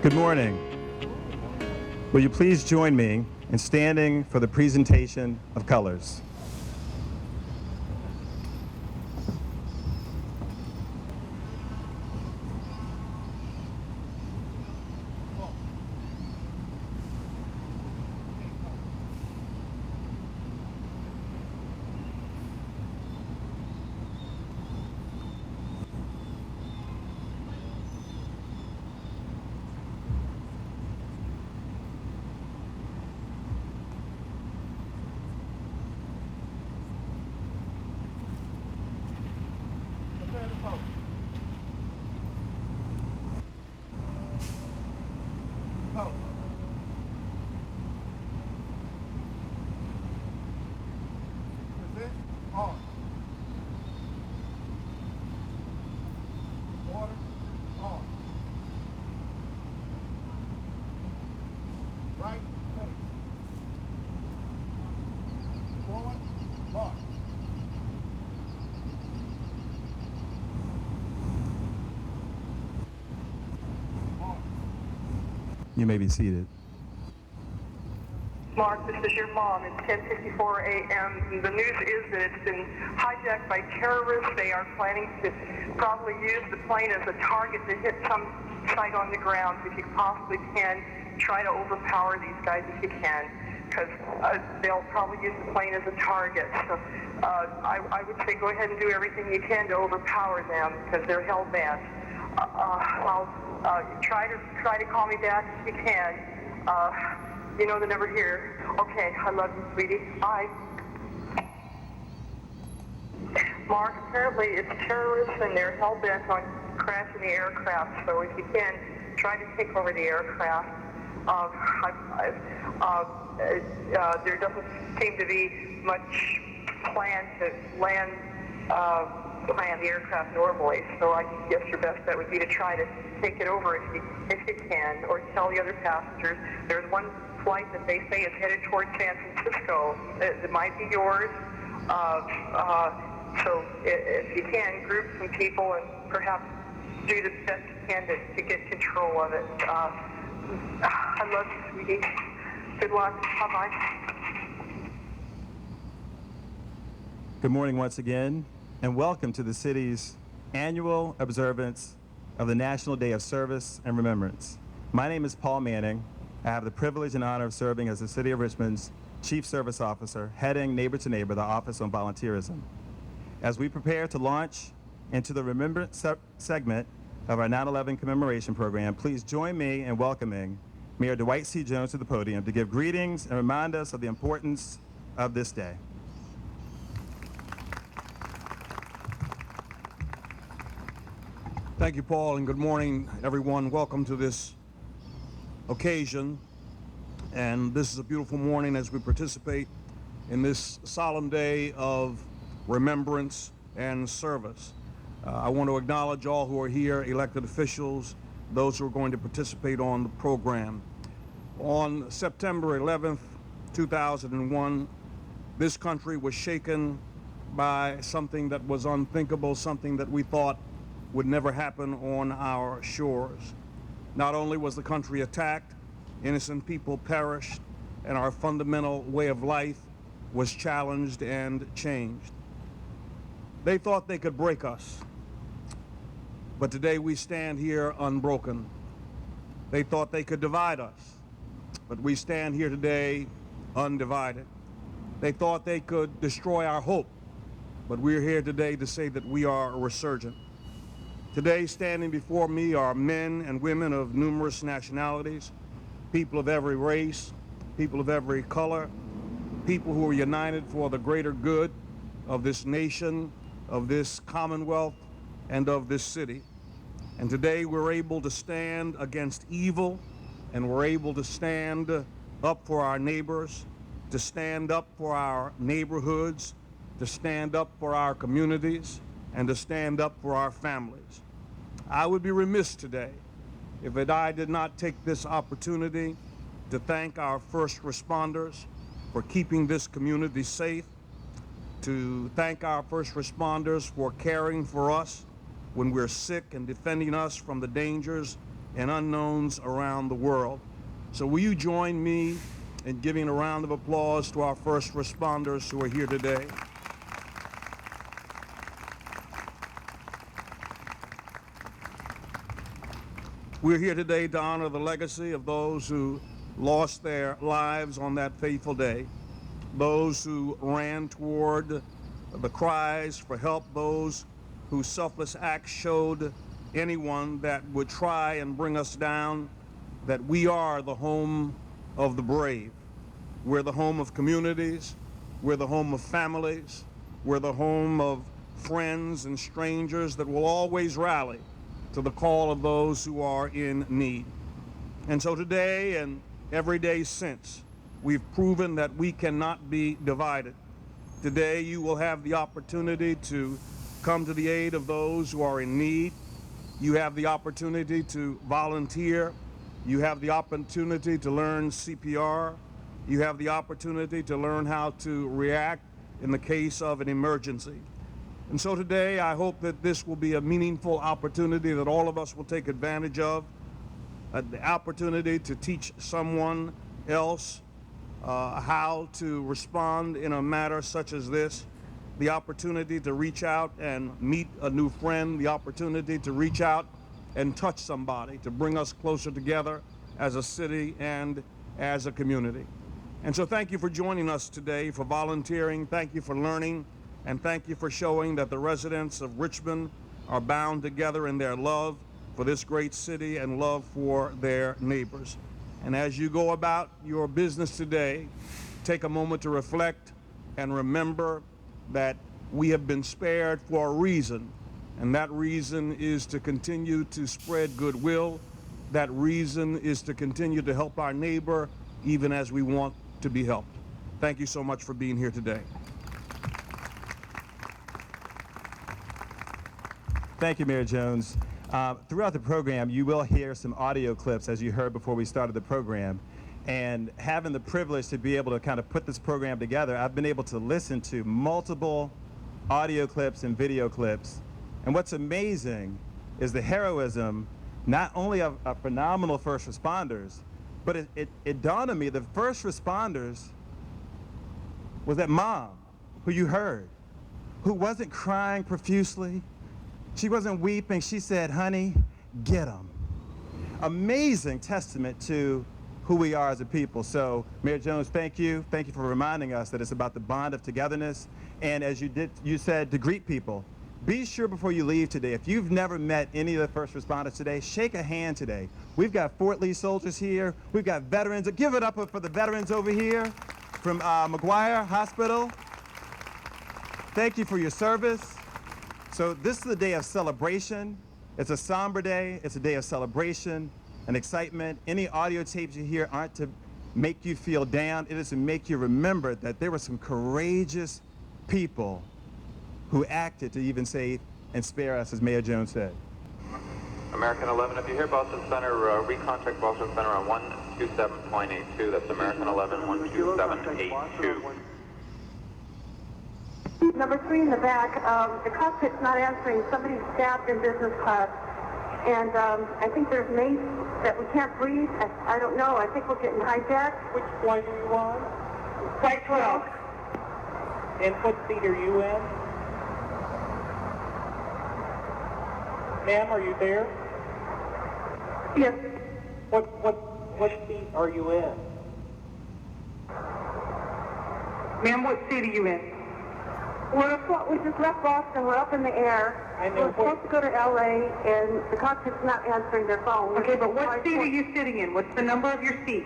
Good morning. Will you please join me in standing for the presentation of colors? You may be seated. Mark, this is your mom. It's 10:54 a.m. The news is that it's been hijacked by terrorists. They are planning to probably use the plane as a target to hit some site on the ground. If you possibly can, try to overpower these guys if you can, because they'll probably use the plane as a target. So I would say go ahead and do everything you can to overpower them, because they're hell-bent. Try to call me back if you can. You know the number here. Okay, I love you, sweetie. Bye. Mark, apparently it's terrorists and they're hell-bent on crashing the aircraft. So if you can, try to take over the aircraft. There doesn't seem to be much plan to land the aircraft normally. So I guess your best bet would be to try to take it over if you can, or tell the other passengers. There's one flight that they say is headed towards San Francisco. It might be yours. So if you can, group some people and perhaps do the best you can to get control of it. I love you, sweetie. Good luck. Bye-bye. Good morning once again, and welcome to the city's annual observance of the National Day of Service and Remembrance. My name is Paul Manning. I have the privilege and honor of serving as the City of Richmond's Chief Service Officer, heading Neighbor to Neighbor, the Office on Volunteerism. As we prepare to launch into the Remembrance segment of our 9/11 commemoration program, please join me in welcoming Mayor Dwight C. Jones to the podium to give greetings and remind us of the importance of this day. Thank you, Paul, and good morning, everyone. Welcome to this occasion, and this is a beautiful morning as we participate in this solemn day of remembrance and service. I want to acknowledge all who are here, elected officials, those who are going to participate on the program. On September 11th, 2001, this country was shaken by something that was unthinkable, something that we thought would never happen on our shores. Not only was the country attacked, innocent people perished, and our fundamental way of life was challenged and changed. They thought they could break us, but today we stand here unbroken. They thought they could divide us, but we stand here today undivided. They thought they could destroy our hope, but we're here today to say that we are resurgent. Today, standing before me are men and women of numerous nationalities, people of every race, people of every color, people who are united for the greater good of this nation, of this commonwealth, and of this city. And today we're able to stand against evil, and we're able to stand up for our neighbors, to stand up for our neighborhoods, to stand up for our communities, and to stand up for our families. I would be remiss today if I did not take this opportunity to thank our first responders for keeping this community safe, to thank our first responders for caring for us when we're sick and defending us from the dangers and unknowns around the world. So will you join me in giving a round of applause to our first responders who are here today? We're here today to honor the legacy of those who lost their lives on that fateful day, those who ran toward the cries for help, those whose selfless acts showed anyone that would try and bring us down that we are the home of the brave. We're the home of communities, we're the home of families, we're the home of friends and strangers that will always rally to the call of those who are in need. And so today and every day since, we've proven that we cannot be divided. Today you will have the opportunity to come to the aid of those who are in need. You have the opportunity to volunteer. You have the opportunity to learn CPR. You have the opportunity to learn how to react in the case of an emergency. And so today, I hope that this will be a meaningful opportunity that all of us will take advantage of, the opportunity to teach someone else how to respond in a matter such as this, the opportunity to reach out and meet a new friend, the opportunity to reach out and touch somebody, to bring us closer together as a city and as a community. And so thank you for joining us today, for volunteering, thank you for learning, and thank you for showing that the residents of Richmond are bound together in their love for this great city and love for their neighbors. And as you go about your business today, take a moment to reflect and remember that we have been spared for a reason, and that reason is to continue to spread goodwill. That reason is to continue to help our neighbor even as we want to be helped. Thank you so much for being here today. Thank you, Mayor Jones. Throughout the program, you will hear some audio clips, as you heard before we started the program. And having the privilege to be able to kind of put this program together, I've been able to listen to multiple audio clips and video clips. And what's amazing is the heroism, not only of phenomenal first responders, but it dawned on me the first responders was that mom who you heard, who wasn't crying profusely. She wasn't weeping. She said, honey, get them. Amazing testament to who we are as a people. So, Mayor Jones, thank you. Thank you for reminding us that it's about the bond of togetherness. And as you said, to greet people. Be sure before you leave today, if you've never met any of the first responders today, shake a hand today. We've got Fort Lee soldiers here. We've got veterans. Give it up for the veterans over here from McGuire Hospital. Thank you for your service. So this is a day of celebration. It's a somber day. It's a day of celebration and excitement. Any audio tapes you hear aren't to make you feel down. It is to make you remember that there were some courageous people who acted to even save and spare us, as Mayor Jones said. American 11, if you hear Boston Center, recontact Boston Center on 127.82. That's American 11, 127.82. Number 3 in the back, the cockpit's not answering. Somebody's stabbed in business class. And I think there's mace that we can't breathe. I don't know. I think we're getting hijacked. Which flight are you on? Flight 12. And what seat are you in? Ma'am, are you there? Yes. What seat are you in? Ma'am, what seat are you in? We just left Boston. We're up in the air. We're supposed to go to L.A., and the cockpit's not answering their phone. Okay, but what seat are you sitting in? What's the number of your seat?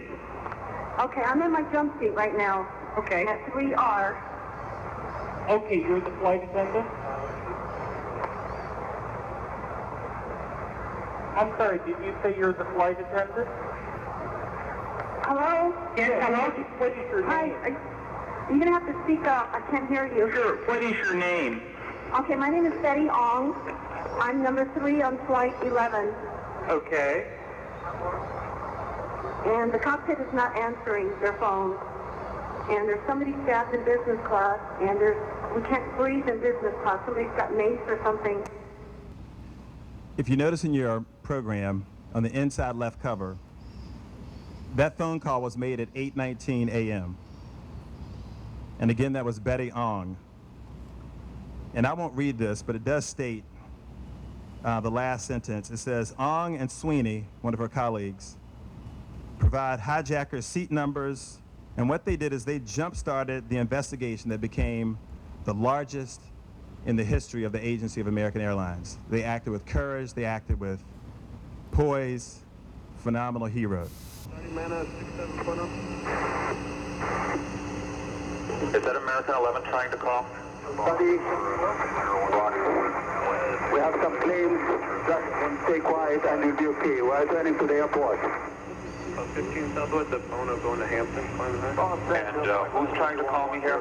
Okay, I'm in my jump seat right now. Okay. At 3R. Okay, you're the flight attendant? I'm sorry, did you say you're the flight attendant? Hello? Yes, hello? What is your Hi. name? You're going to have to speak up. I can't hear you. Sure, what is your name? Okay, my name is Betty Ong. I'm number 3 on flight 11. Okay. And the cockpit is not answering their phone. And there's somebody stabbed in business class, and we can't breathe in business class. Somebody's got mace or something. If you notice in your program, on the inside left cover. That phone call was made at 8:19 a.m. And again, that was Betty Ong. And I won't read this, but it does state the last sentence. It says, Ong and Sweeney, one of her colleagues, provide hijackers' seat numbers, and what they did is they jump-started the investigation that became the largest in the history of the agency of American Airlines. They acted with courage, they acted with poise, phenomenal heroes. Is that American 11 trying to call? Buddy, we have some planes. Just stay quiet and you'll be okay. We're turning to the airport. 15 Southwest, the Bono going to Hampton. And who's trying to call me here?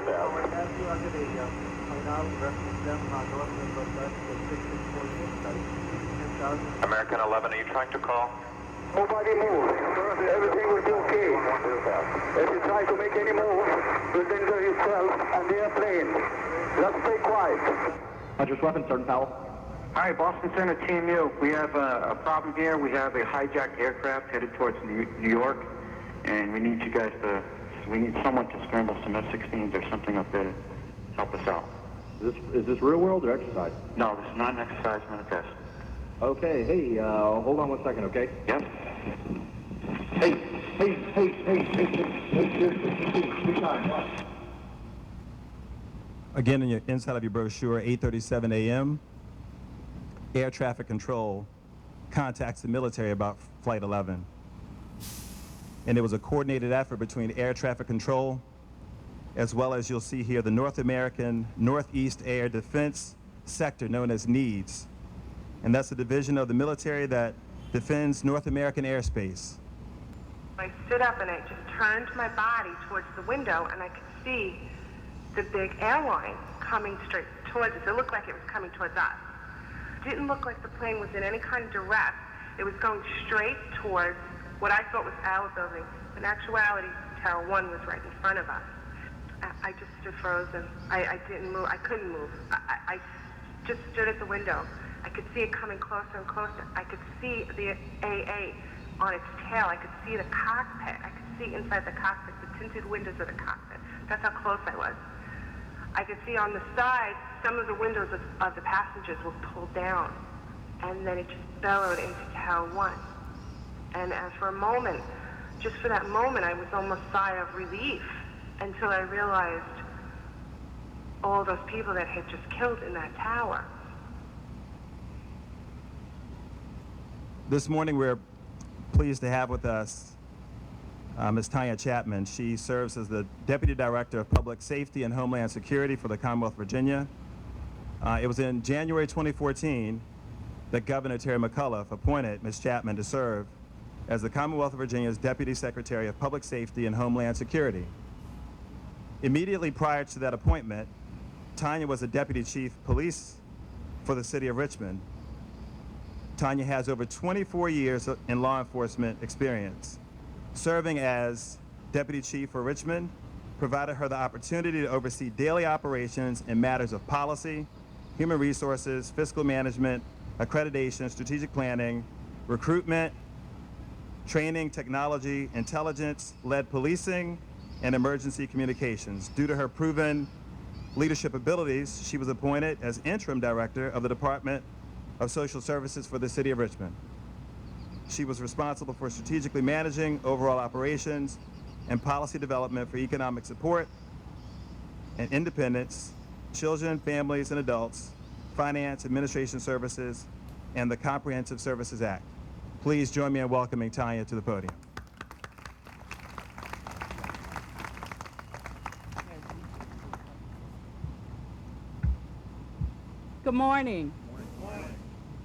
American 11, are you trying to call? Nobody move. Everything will be okay. If you try to make any move, you'll injure yourself and the airplane. Just stay quiet. Address weapon, Sergeant Powell. Hi, Boston Center, Team U. We have a problem here. We have a hijacked aircraft headed towards New York, and we need you guys to, we need someone to scramble some F-16s or something up there to help us out. Is this real world or exercise? No, this is not an exercise, I'm gonna test. Okay, hey, hold on 1 second, okay? Yes? Hey, big time. Again, in your inside of your brochure, 8:37 a.m., air traffic control contacts the military about Flight 11. And it was a coordinated effort between air traffic control, as well as you'll see here, the North American Northeast Air Defense Sector, known as NEADS. And that's a division of the military that defends North American airspace. I stood up and I just turned my body towards the window and I could see the big airline coming straight towards us. It looked like it was coming towards us. It didn't look like the plane was in any kind of duress. It was going straight towards what I thought was our building. In actuality, Tower 1 was right in front of us. I just stood frozen. I didn't move. I couldn't move. I just stood at the window. I could see it coming closer and closer. I could see the AA on its tail. I could see the cockpit. I could see inside the cockpit, the tinted windows of the cockpit. That's how close I was. I could see on the side, some of the windows of the passengers were pulled down. And then it just bellowed into Tower 1. And for a moment, just for that moment, I was almost sigh of relief until I realized all those people that had just killed in that tower. This morning, we're pleased to have with us Ms. Tanya Chapman. She serves as the Deputy Director of Public Safety and Homeland Security for the Commonwealth of Virginia. It was in January 2014 that Governor Terry McAuliffe appointed Ms. Chapman to serve as the Commonwealth of Virginia's Deputy Secretary of Public Safety and Homeland Security. Immediately prior to that appointment, Tanya was the Deputy Chief Police for the City of Richmond. Tanya has over 24 years in law enforcement experience. Serving as Deputy Chief for Richmond provided her the opportunity to oversee daily operations in matters of policy, human resources, fiscal management, accreditation, strategic planning, recruitment, training, technology, intelligence-led policing, and emergency communications. Due to her proven leadership abilities, she was appointed as Interim Director of the Department of Social Services for the City of Richmond. She was responsible for strategically managing overall operations and policy development for economic support and independence, children, families, and adults, finance, administration services, and the Comprehensive Services Act. Please join me in welcoming Tanya to the podium. Good morning.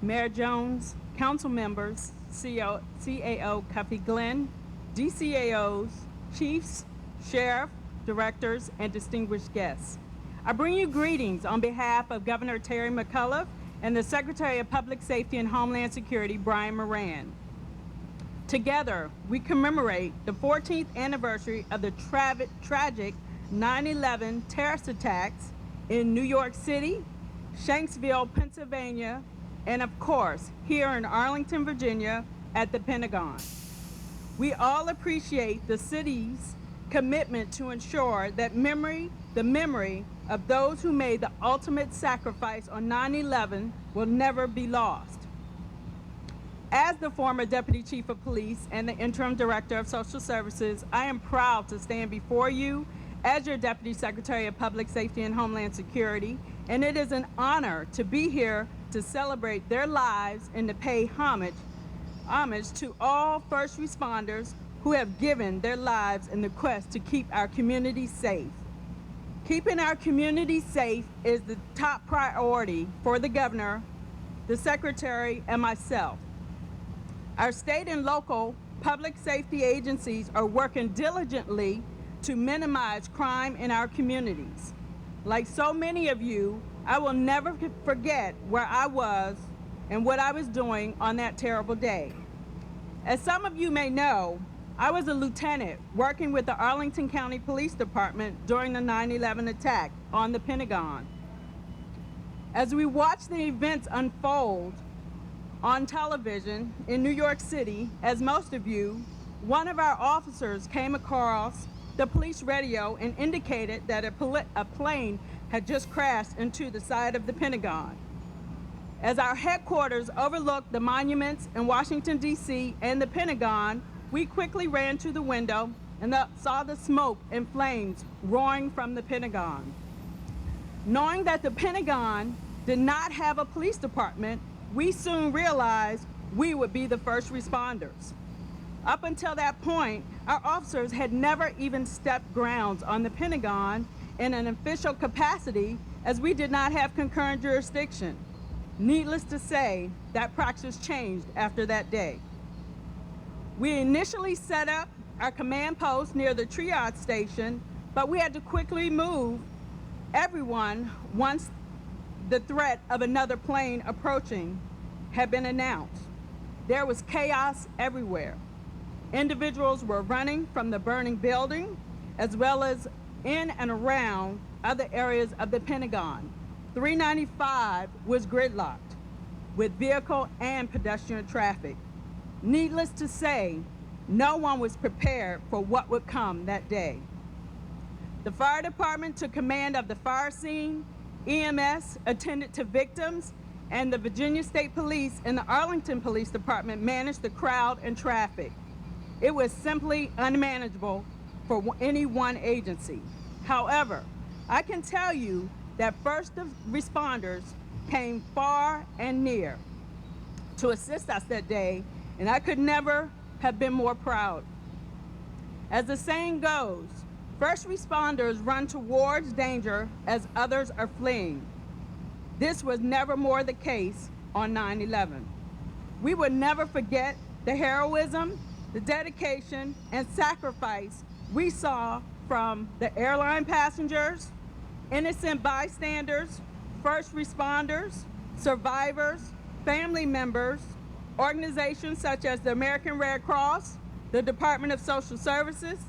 Mayor Jones, council members, CAO Cuffy Glenn, DCAOs, chiefs, sheriff, directors, and distinguished guests. I bring you greetings on behalf of Governor Terry McAuliffe and the Secretary of Public Safety and Homeland Security, Brian Moran. Together, we commemorate the 14th anniversary of the tragic 9/11 terrorist attacks in New York City, Shanksville, Pennsylvania, and of course, here in Arlington, Virginia, at the Pentagon. We all appreciate the city's commitment to ensure that the memory of those who made the ultimate sacrifice on 9/11 will never be lost. As the former Deputy Chief of Police and the Interim Director of Social Services, I am proud to stand before you as your Deputy Secretary of Public Safety and Homeland Security, and it is an honor to be here to celebrate their lives and to pay homage to all first responders who have given their lives in the quest to keep our communities safe. Keeping our communities safe is the top priority for the Governor, the Secretary, and myself. Our state and local public safety agencies are working diligently to minimize crime in our communities. Like so many of you, I will never forget where I was and what I was doing on that terrible day. As some of you may know, I was a lieutenant working with the Arlington County Police Department during the 9/11 attack on the Pentagon. As we watched the events unfold on television in New York City, as most of you, one of our officers came across the police radio and indicated that a plane had just crashed into the side of the Pentagon. As our headquarters overlooked the monuments in Washington, D.C. and the Pentagon, we quickly ran to the window and saw the smoke and flames roaring from the Pentagon. Knowing that the Pentagon did not have a police department, we soon realized we would be the first responders. Up until that point, our officers had never even stepped grounds on the Pentagon in an official capacity, as we did not have concurrent jurisdiction. Needless to say, that practice changed after that day. We initially set up our command post near the triage station, but we had to quickly move everyone once the threat of another plane approaching had been announced. There was chaos everywhere. Individuals were running from the burning building, as well as in and around other areas of the Pentagon. 395 was gridlocked with vehicle and pedestrian traffic. Needless to say, no one was prepared for what would come that day. The fire department took command of the fire scene, EMS attended to victims, and the Virginia State Police and the Arlington Police Department managed the crowd and traffic. It was simply unmanageable for any one agency. However, I can tell you that first responders came far and near to assist us that day, and I could never have been more proud. As the saying goes, first responders run towards danger as others are fleeing. This was never more the case on 9/11. We would never forget the heroism, the dedication, and sacrifice we saw from the airline passengers, innocent bystanders, first responders, survivors, family members, organizations such as the American Red Cross, the Department of Social Services,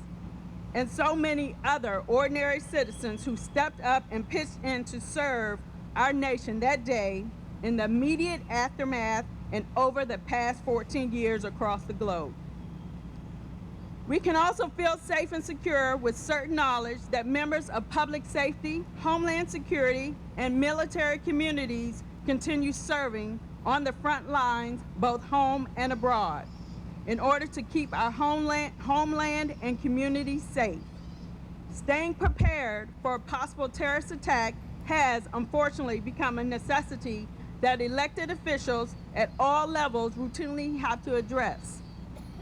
and so many other ordinary citizens who stepped up and pitched in to serve our nation that day in the immediate aftermath and over the past 14 years across the globe. We can also feel safe and secure with certain knowledge that members of public safety, homeland security, and military communities continue serving on the front lines, both home and abroad, in order to keep our homeland and communities safe. Staying prepared for a possible terrorist attack has unfortunately become a necessity that elected officials at all levels routinely have to address.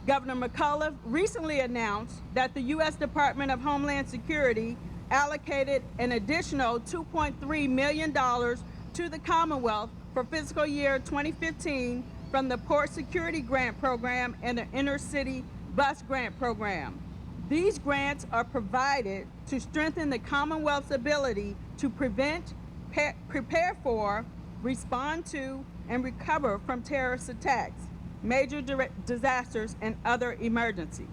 Governor McAuliffe recently announced that the U.S. Department of Homeland Security allocated an additional $2.3 million to the Commonwealth for fiscal year 2015 from the Port Security Grant Program and the Inner City Bus Grant Program. These grants are provided to strengthen the Commonwealth's ability to prevent, prepare for, respond to, and recover from terrorist attacks, major disasters, and other emergencies.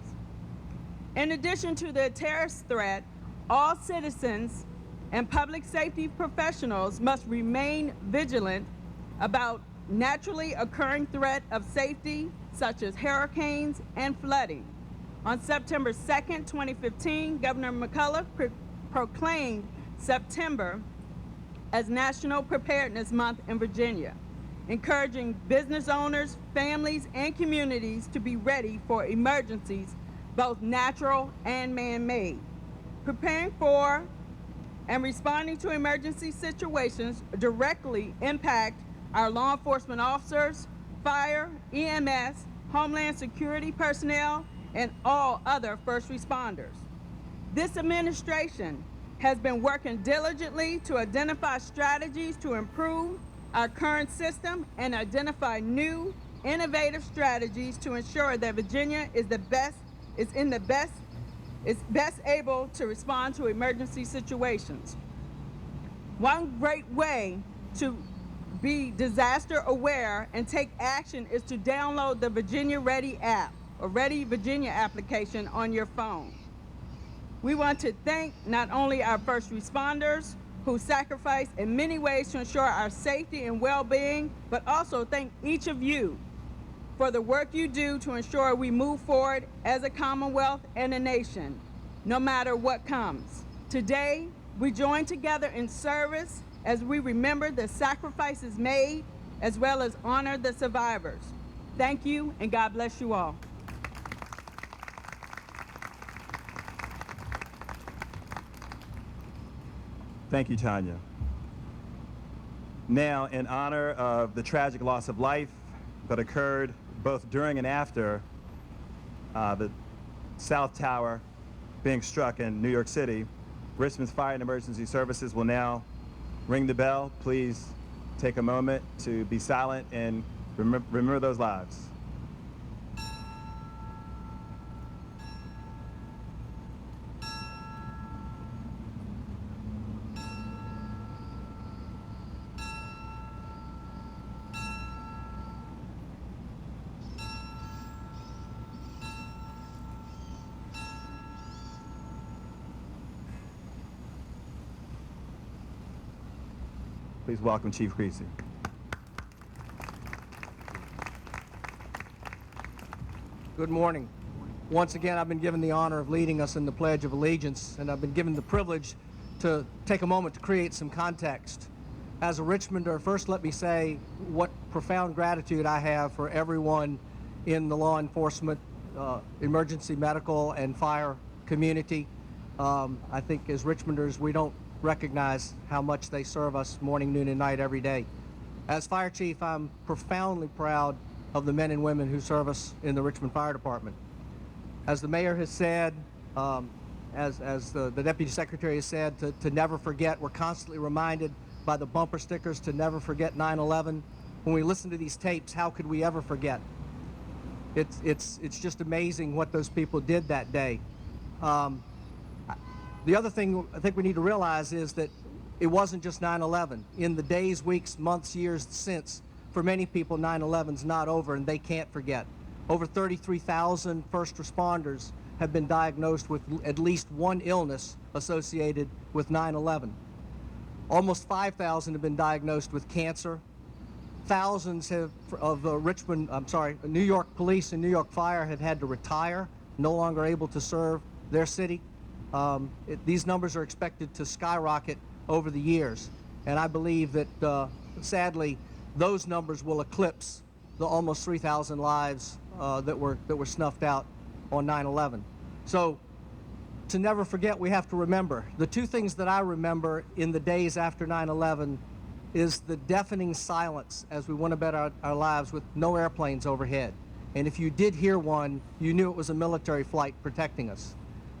In addition to the terrorist threat, all citizens and public safety professionals must remain vigilant about naturally occurring threat of safety, such as hurricanes and flooding. On September 2nd, 2015, Governor McCullough proclaimed September as National Preparedness Month in Virginia, encouraging business owners, families, and communities to be ready for emergencies, both natural and man-made. Preparing for and responding to emergency situations directly impact our law enforcement officers, fire, EMS, Homeland Security personnel, and all other first responders. This administration has been working diligently to identify strategies to improve our current system and identify new, innovative strategies to ensure that Virginia is best able to respond to emergency situations. One great way to be disaster aware and take action is to download the Virginia Ready app or Ready Virginia application on your phone. We want to thank not only our first responders who sacrifice in many ways to ensure our safety and well-being, but also thank each of you for the work you do to ensure we move forward as a Commonwealth and a nation, no matter what comes. Today, we join together in service as we remember the sacrifices made, as well as honor the survivors. Thank you, and God bless you all. Thank you, Tanya. Now, in honor of the tragic loss of life that occurred both during and after the South Tower being struck in New York City, Richmond's Fire and Emergency Services will now ring the bell. Please take a moment to be silent and remember those lives. Please welcome Chief Creasy. Good morning. Once again, I've been given the honor of leading us in the Pledge of Allegiance, and I've been given the privilege to take a moment to create some context. As a Richmonder, first let me say what profound gratitude I have for everyone in the law enforcement, emergency medical, and fire community. I think as Richmonders, we don't recognize how much they serve us morning, noon, and night every day. As Fire Chief, I'm profoundly proud of the men and women who serve us in the Richmond Fire Department. As the mayor has said, as the Deputy Secretary has said, to never forget. We're constantly reminded by the bumper stickers to never forget 9/11. When we listen to these tapes, how could we ever forget? It's just amazing what those people did that day. The other thing I think we need to realize is that it wasn't just 9/11. In the days, weeks, months, years since, for many people, 9/11's not over and they can't forget. Over 33,000 first responders have been diagnosed with at least one illness associated with 9/11. Almost 5,000 have been diagnosed with cancer. Thousands of New York Police and New York Fire have had to retire, no longer able to serve their city. These numbers are expected to skyrocket over the years, and I believe that sadly those numbers will eclipse the almost 3,000 lives that were snuffed out on 9/11. So to never forget, we have to remember. The two things that I remember in the days after 9/11 is the deafening silence as we went about our lives with no airplanes overhead. And if you did hear one, you knew it was a military flight protecting us.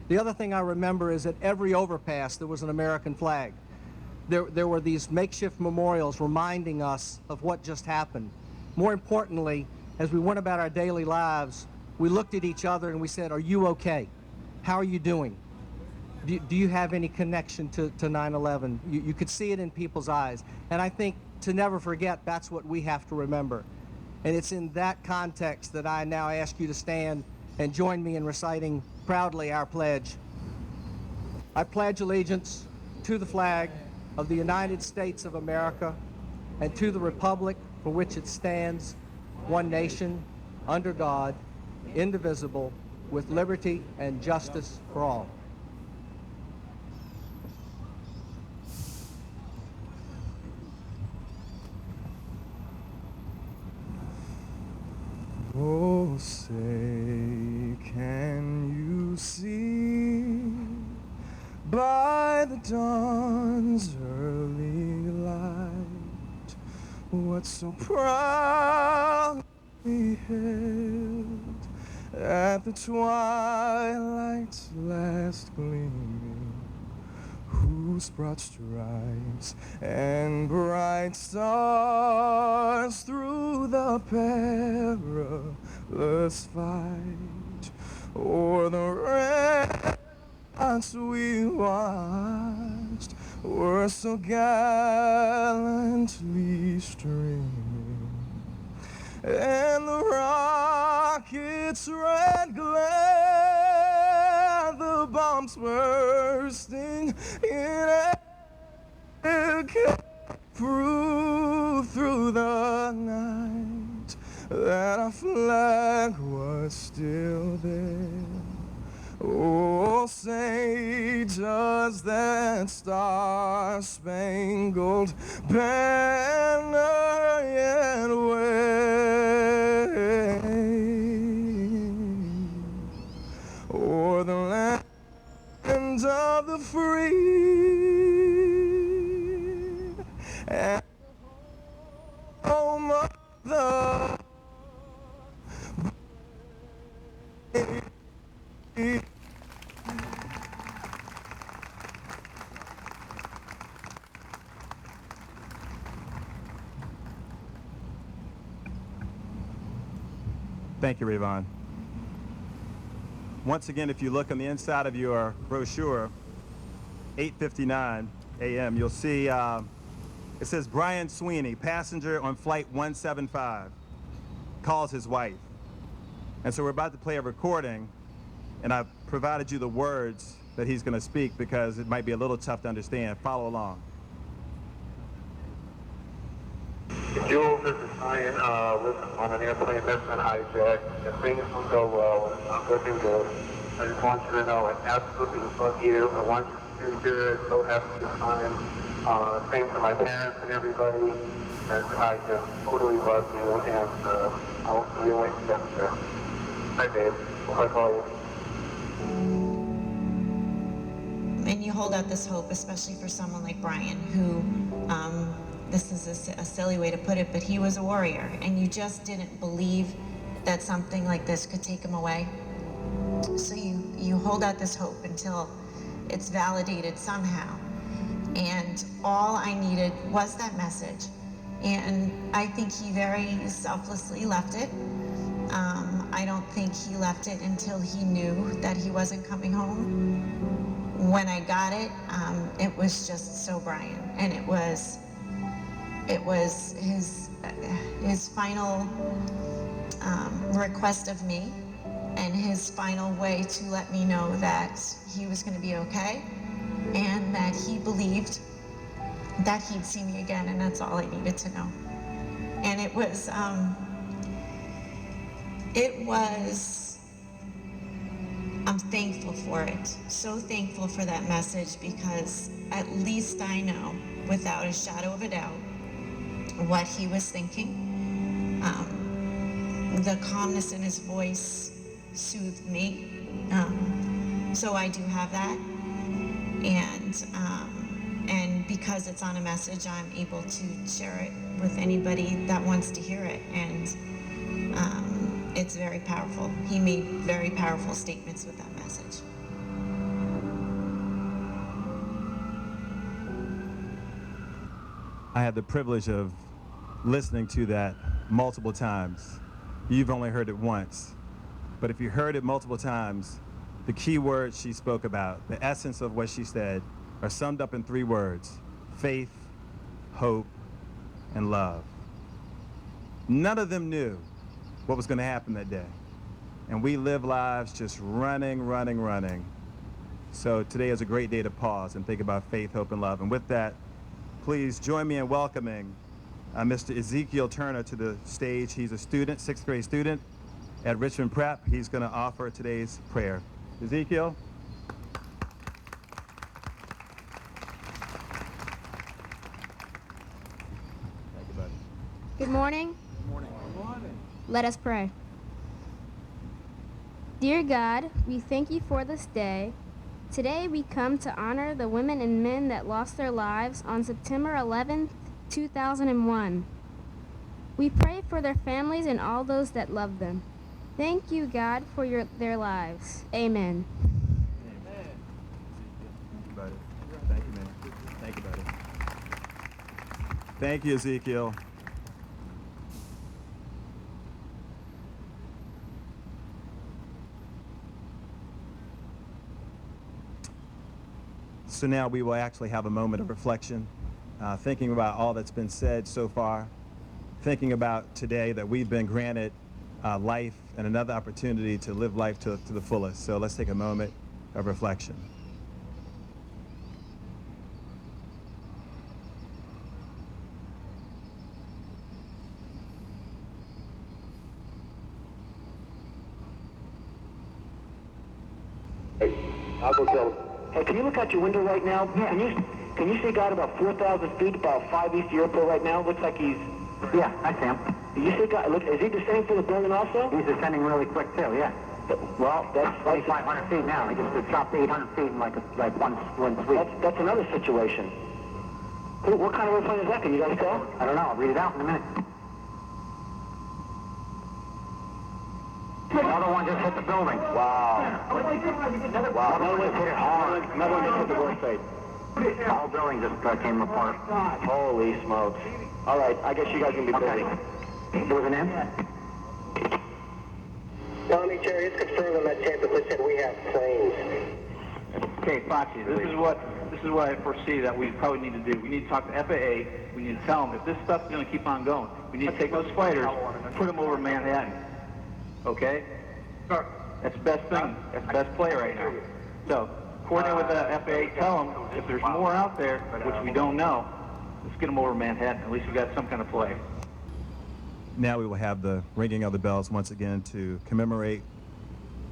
The other thing I remember is at every overpass there was an American flag. There were these makeshift memorials reminding us of what just happened. More importantly, as we went about our daily lives, we looked at each other and we said, "Are you okay? How are you doing? Do you have any connection to 9/11? You could see it in people's eyes." And I think to never forget, that's what we have to remember. And it's in that context that I now ask you to stand and join me in reciting proudly our pledge. I pledge allegiance to the flag of the United States of America and to the republic for which it stands, one nation, under God, indivisible, with liberty and justice for all. Oh, say, can you see by the dawn's early light what so proudly hailed at the twilight's last gleaming, whose broad stripes and bright stars through the perilous fight o'er the ramparts we watched were so gallantly streaming, and the rocket's red glare, the bombs bursting in air, prove through the night that our flag was still there. Oh, say, does that star-spangled banner yet wave o'er the land of the free and home of the brave? Thank you, Rayvon. Once again, if you look on the inside of your brochure, 8:59 a.m., you'll see it says Brian Sweeney, passenger on flight 175, calls his wife. And so we're about to play a recording, and I've provided you the words that he's going to speak because it might be a little tough to understand. Follow along. Jules, this is Ryan. Listen, on an airplane that's been hijacked. If things don't go well, I'm going to do this. I just want you to know I absolutely love you. I want you to do good. So happy this time. Same for my parents and everybody. And I just totally love you, and I'll see you later. Hi, babe. I'll call you. And you hold out this hope, especially for someone like Brian, who, this is a silly way to put it, but he was a warrior, and you just didn't believe that something like this could take him away. So you hold out this hope until it's validated somehow. And all I needed was that message. And I think he very selflessly left it. I don't think he left it until he knew that he wasn't coming home. When I got it, it was just so Brian, and it was his final request of me, and his final way to let me know that he was going to be okay, and that he believed that he'd see me again, and that's all I needed to know. And it was I'm thankful for it, so thankful for that message, because at least I know, without a shadow of a doubt, what he was thinking. The calmness in his voice soothed me, so I do have that, and because it's on a message, I'm able to share it with anybody that wants to hear it, and it's very powerful. He made very powerful statements with that message. I had the privilege of listening to that multiple times. You've only heard it once, but if you heard it multiple times, the key words she spoke about, the essence of what she said, are summed up in 3 words: faith, hope, and love. None of them knew what was going to happen that day. And we live lives just running. So today is a great day to pause and think about faith, hope, and love. And with that, please join me in welcoming Mr. Ezekiel Turner to the stage. He's a student, 6th grade student at Richmond Prep. He's going to offer today's prayer. Ezekiel? Thank you, buddy. Good morning. Good morning. Good morning. Let us pray. Dear God, we thank you for this day. Today we come to honor the women and men that lost their lives on September 11th, 2001. We pray for their families and all those that love them. Thank you, God, for their lives. Amen. Amen. Thank you, buddy. Thank you, man. Thank you, buddy. Thank you, Ezekiel. So now we will actually have a moment of reflection, thinking about all that's been said so far, thinking about today that we've been granted life and another opportunity to live life to the fullest. So let's take a moment of reflection. Hey, I'll go tell him. Hey, can you look out your window right now? Yeah. Can you see God about 4,000 feet, about 5 east of your airport right now? Looks like he's... Yeah, I see him. You see God? Look, is he descending through the building also? He's descending really quick too, yeah. Well, that's 2,500 feet now. He just dropped 800 feet in like one sweep. That's another situation. What kind of airplane is that? Can you guys tell? I don't know. I'll read it out in a minute. Another one just hit the building. Wow. Wow. Another one hit it hard. Another one just hit the worst side. The whole building just came apart. Holy smokes. All right, I guess you guys can be busy. There was an end? Tommy, Jerry, it's confirmed on that tape that they said we have planes. Okay, Foxy, this is what I foresee that we probably need to do. We need to talk to FAA. We need to tell them if this stuff's going to keep on going, we need to take those fighters and put them over Manhattan. Okay? That's the best thing. That's the best play right now. So, coordinate with the FAA. Tell them if there's more out there, which we don't know, let's get them over Manhattan. At least we got some kind of play. Now we will have the ringing of the bells once again to commemorate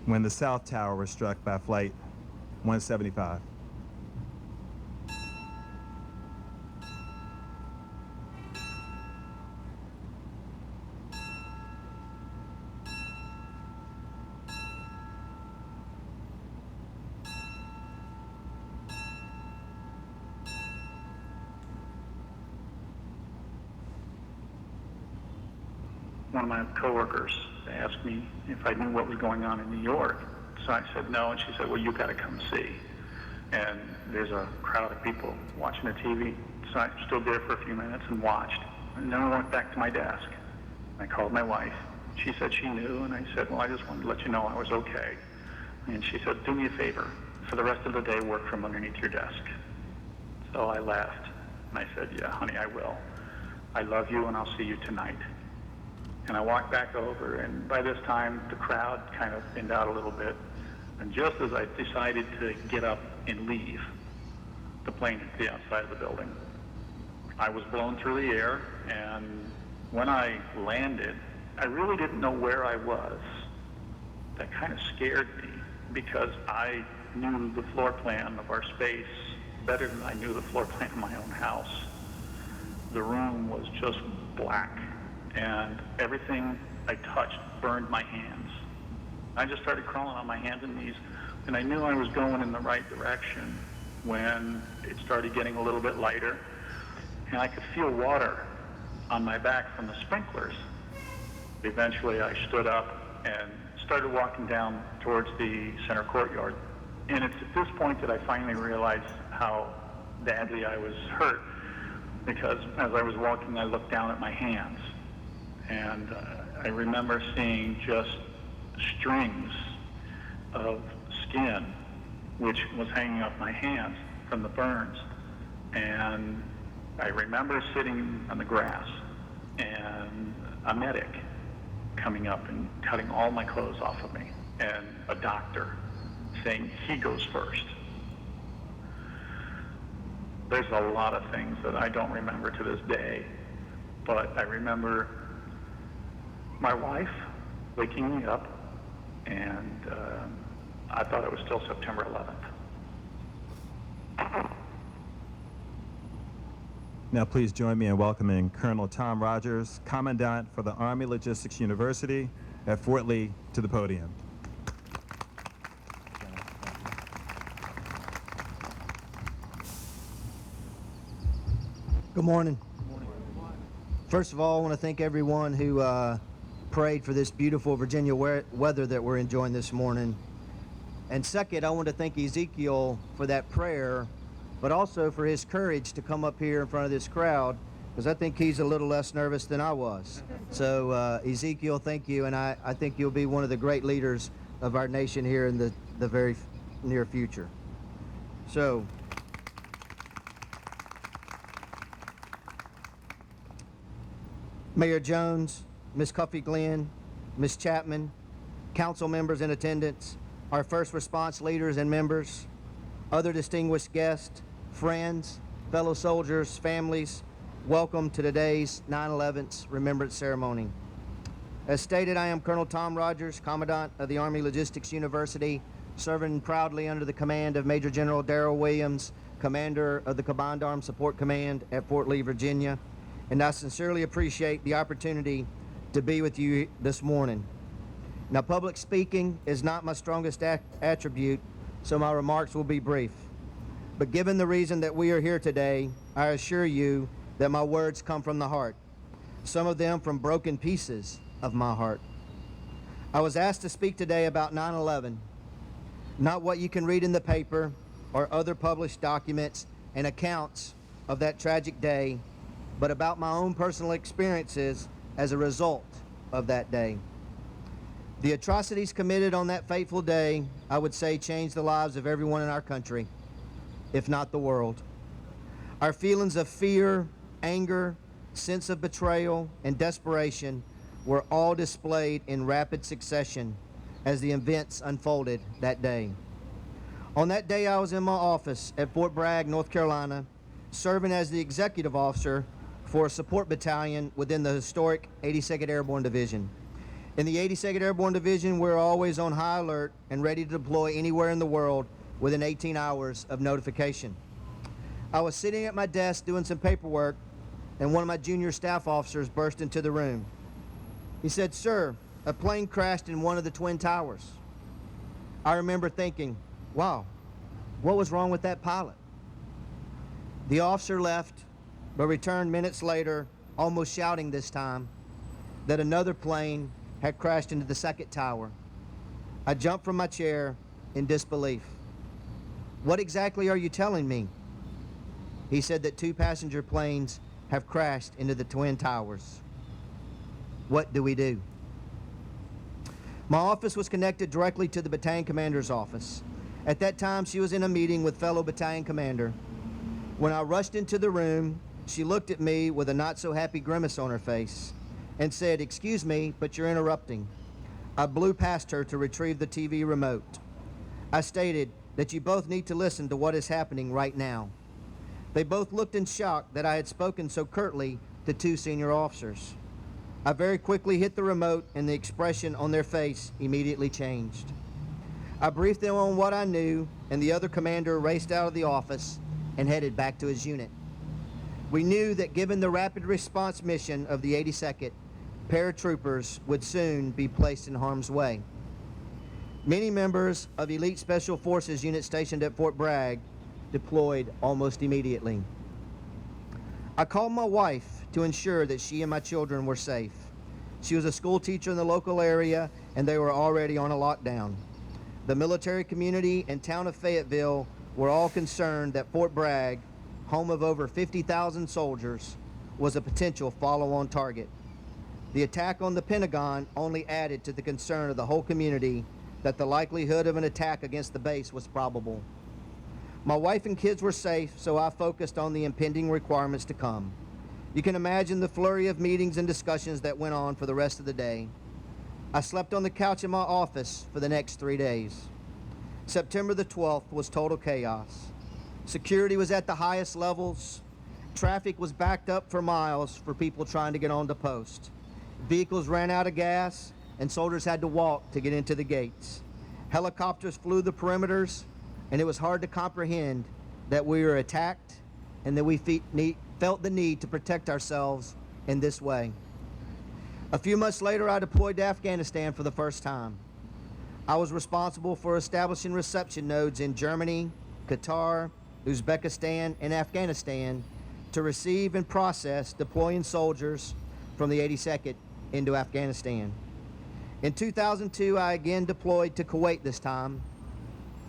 when the South Tower was struck by Flight 175. One of my coworkers asked me if I knew what was going on in New York. So I said no, and she said, well, you got to come see. And there's a crowd of people watching the TV. So I stood there for a few minutes and watched. And then I went back to my desk. I called my wife. She said she knew, and I said, well, I just wanted to let you know I was okay. And she said, do me a favor. For the rest of the day, work from underneath your desk. So I laughed, and I said, yeah, honey, I will. I love you, and I'll see you tonight. And I walked back over, and by this time, the crowd kind of thinned out a little bit. And just as I decided to get up and leave, the plane hit the outside of the building. I was blown through the air, and when I landed, I really didn't know where I was. That kind of scared me, because I knew the floor plan of our space better than I knew the floor plan of my own house. The room was just black, and everything I touched burned my hands. I just started crawling on my hands and knees, and I knew I was going in the right direction when it started getting a little bit lighter, and I could feel water on my back from the sprinklers. Eventually I stood up and started walking down towards the center courtyard. And it's at this point that I finally realized how badly I was hurt, because as I was walking, I looked down at my hands. And I remember seeing just strings of skin, which was hanging off my hands from the burns. And I remember sitting on the grass and a medic coming up and cutting all my clothes off of me, and a doctor saying he goes first. There's a lot of things that I don't remember to this day, but I remember my wife waking me up, and I thought it was still September 11th. Now please join me in welcoming Colonel Tom Rogers, Commandant for the Army Logistics University at Fort Lee, to the podium. Good morning. First of all, I want to thank everyone who prayed for this beautiful Virginia weather that we're enjoying this morning. And second, I want to thank Ezekiel for that prayer, but also for his courage to come up here in front of this crowd, because I think he's a little less nervous than I was. So Ezekiel, thank you, and I think you'll be one of the great leaders of our nation here in the very near future. So, Mayor Jones, Ms. Cuffey Glenn, Ms. Chapman, council members in attendance, our first response leaders and members, other distinguished guests, friends, fellow soldiers, families, welcome to today's 9/11's Remembrance Ceremony. As stated, I am Colonel Tom Rogers, Commandant of the Army Logistics University, serving proudly under the command of Major General Darrell Williams, Commander of the Combined Armed Support Command at Fort Lee, Virginia, and I sincerely appreciate the opportunity to be with you this morning. Now, public speaking is not my strongest attribute, so my remarks will be brief. But given the reason that we are here today, I assure you that my words come from the heart, some of them from broken pieces of my heart. I was asked to speak today about 9/11, not what you can read in the paper or other published documents and accounts of that tragic day, but about my own personal experiences as a result of that day. The atrocities committed on that fateful day, I would say, changed the lives of everyone in our country, if not the world. Our feelings of fear, anger, sense of betrayal, and desperation were all displayed in rapid succession as the events unfolded that day. On that day, I was in my office at Fort Bragg, North Carolina, serving as the executive officer for a support battalion within the historic 82nd Airborne Division. In the 82nd Airborne Division, we're always on high alert and ready to deploy anywhere in the world within 18 hours of notification. I was sitting at my desk doing some paperwork, and one of my junior staff officers burst into the room. He said, "Sir, a plane crashed in one of the Twin Towers." I remember thinking, wow, what was wrong with that pilot? The officer left, but returned minutes later, almost shouting this time, that another plane had crashed into the second tower. I jumped from my chair in disbelief. "What exactly are you telling me?" He said that 2 passenger planes have crashed into the Twin Towers. What do we do? My office was connected directly to the battalion commander's office. At that time, she was in a meeting with fellow battalion commander. When I rushed into the room, she looked at me with a not-so-happy grimace on her face and said, "Excuse me, but you're interrupting." I blew past her to retrieve the TV remote. I stated that you both need to listen to what is happening right now. They both looked in shock that I had spoken so curtly to 2 senior officers. I very quickly hit the remote, and the expression on their face immediately changed. I briefed them on what I knew, and the other commander raced out of the office and headed back to his unit. We knew that given the rapid response mission of the 82nd, paratroopers would soon be placed in harm's way. Many members of Elite Special Forces unit stationed at Fort Bragg deployed almost immediately. I called my wife to ensure that she and my children were safe. She was a school teacher in the local area, and they were already on a lockdown. The military community and town of Fayetteville were all concerned that Fort Bragg, home of over 50,000 soldiers, was a potential follow-on target. The attack on the Pentagon only added to the concern of the whole community that the likelihood of an attack against the base was probable. My wife and kids were safe, so I focused on the impending requirements to come. You can imagine the flurry of meetings and discussions that went on for the rest of the day. I slept on the couch in my office for the next 3 days. September the 12th was total chaos. Security was at the highest levels. Traffic was backed up for miles for people trying to get on the post. Vehicles ran out of gas, and soldiers had to walk to get into the gates. Helicopters flew the perimeters, and it was hard to comprehend that we were attacked and that we felt the need to protect ourselves in this way. A few months later, I deployed to Afghanistan for the first time. I was responsible for establishing reception nodes in Germany, Qatar, Uzbekistan, and Afghanistan to receive and process deploying soldiers from the 82nd into Afghanistan. In 2002, I again deployed to Kuwait, this time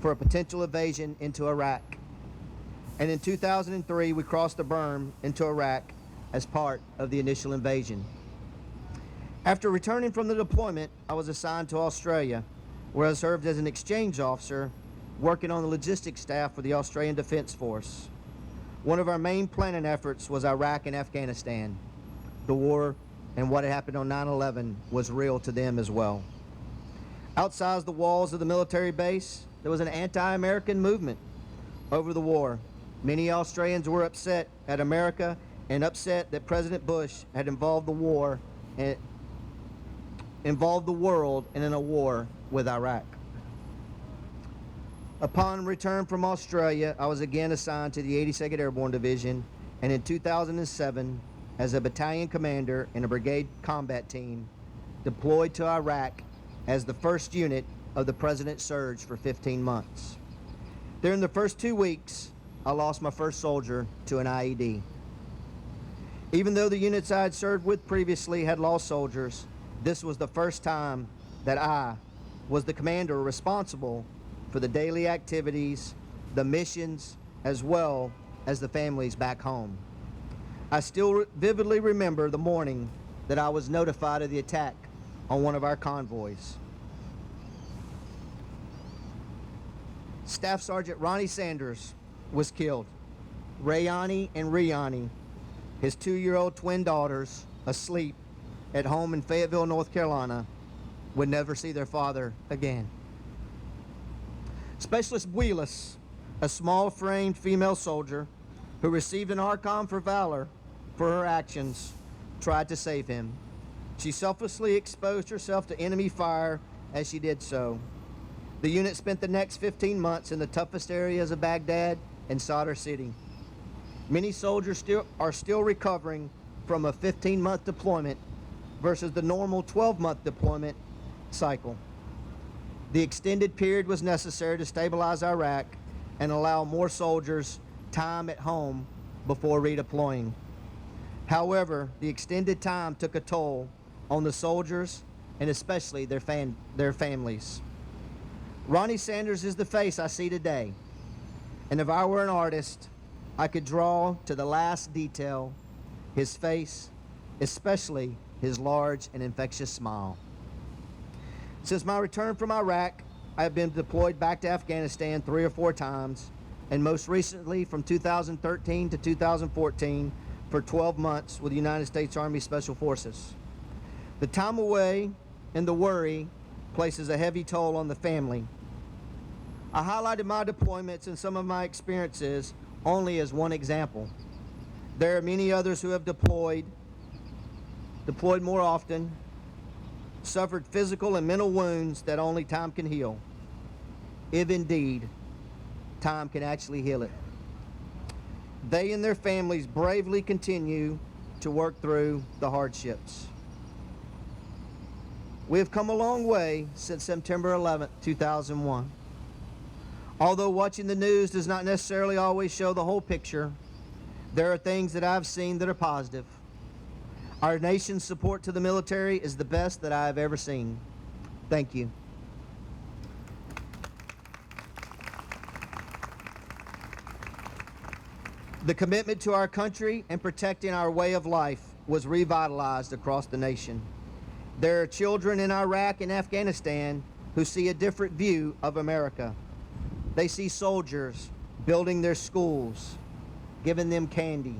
for a potential invasion into Iraq. And in 2003, we crossed the berm into Iraq as part of the initial invasion. After returning from the deployment, I was assigned to Australia, where I served as an exchange officer working on the logistics staff for the Australian Defence Force. One of our main planning efforts was Iraq and Afghanistan. The war and what had happened on 9/11 was real to them as well. Outside the walls of the military base, there was an anti-American movement over the war. Many Australians were upset at America and upset that President Bush had involved the world in a war with Iraq. Upon return from Australia, I was again assigned to the 82nd Airborne Division, and in 2007, as a battalion commander in a brigade combat team, deployed to Iraq as the first unit of the President's surge for 15 months. During the first 2 weeks, I lost my first soldier to an IED. Even though the units I had served with previously had lost soldiers, this was the first time that I was the commander responsible for the daily activities, the missions, as well as the families back home. I still vividly remember the morning that I was notified of the attack on one of our convoys. Staff Sergeant Ronnie Sanders was killed. Rayani and Riani, his 2-year-old twin daughters, asleep at home in Fayetteville, North Carolina, would never see their father again. Specialist Buelis, a small-framed female soldier who received an Archon for valor for her actions, tried to save him. She selflessly exposed herself to enemy fire as she did so. The unit spent the next 15 months in the toughest areas of Baghdad and Sadr City. Many soldiers are still recovering from a 15-month deployment versus the normal 12-month deployment cycle. The extended period was necessary to stabilize Iraq and allow more soldiers time at home before redeploying. However, the extended time took a toll on the soldiers and especially their families. Ronnie Sanders is the face I see today, and if I were an artist, I could draw to the last detail his face, especially his large and infectious smile. Since my return from Iraq, I have been deployed back to Afghanistan 3 or 4 times, and most recently from 2013 to 2014 for 12 months with the United States Army Special Forces. The time away and the worry places a heavy toll on the family. I highlighted my deployments and some of my experiences only as one example. There are many others who have deployed more often, suffered physical and mental wounds that only time can heal, if indeed time can actually heal it. They and their families bravely continue to work through the hardships. We have come a long way since September 11, 2001. Although watching the news does not necessarily always show the whole picture, there are things that I've seen that are positive. Our nation's support to the military is the best that I have ever seen. Thank you. The commitment to our country and protecting our way of life was revitalized across the nation. There are children in Iraq and Afghanistan who see a different view of America. They see soldiers building their schools, giving them candy,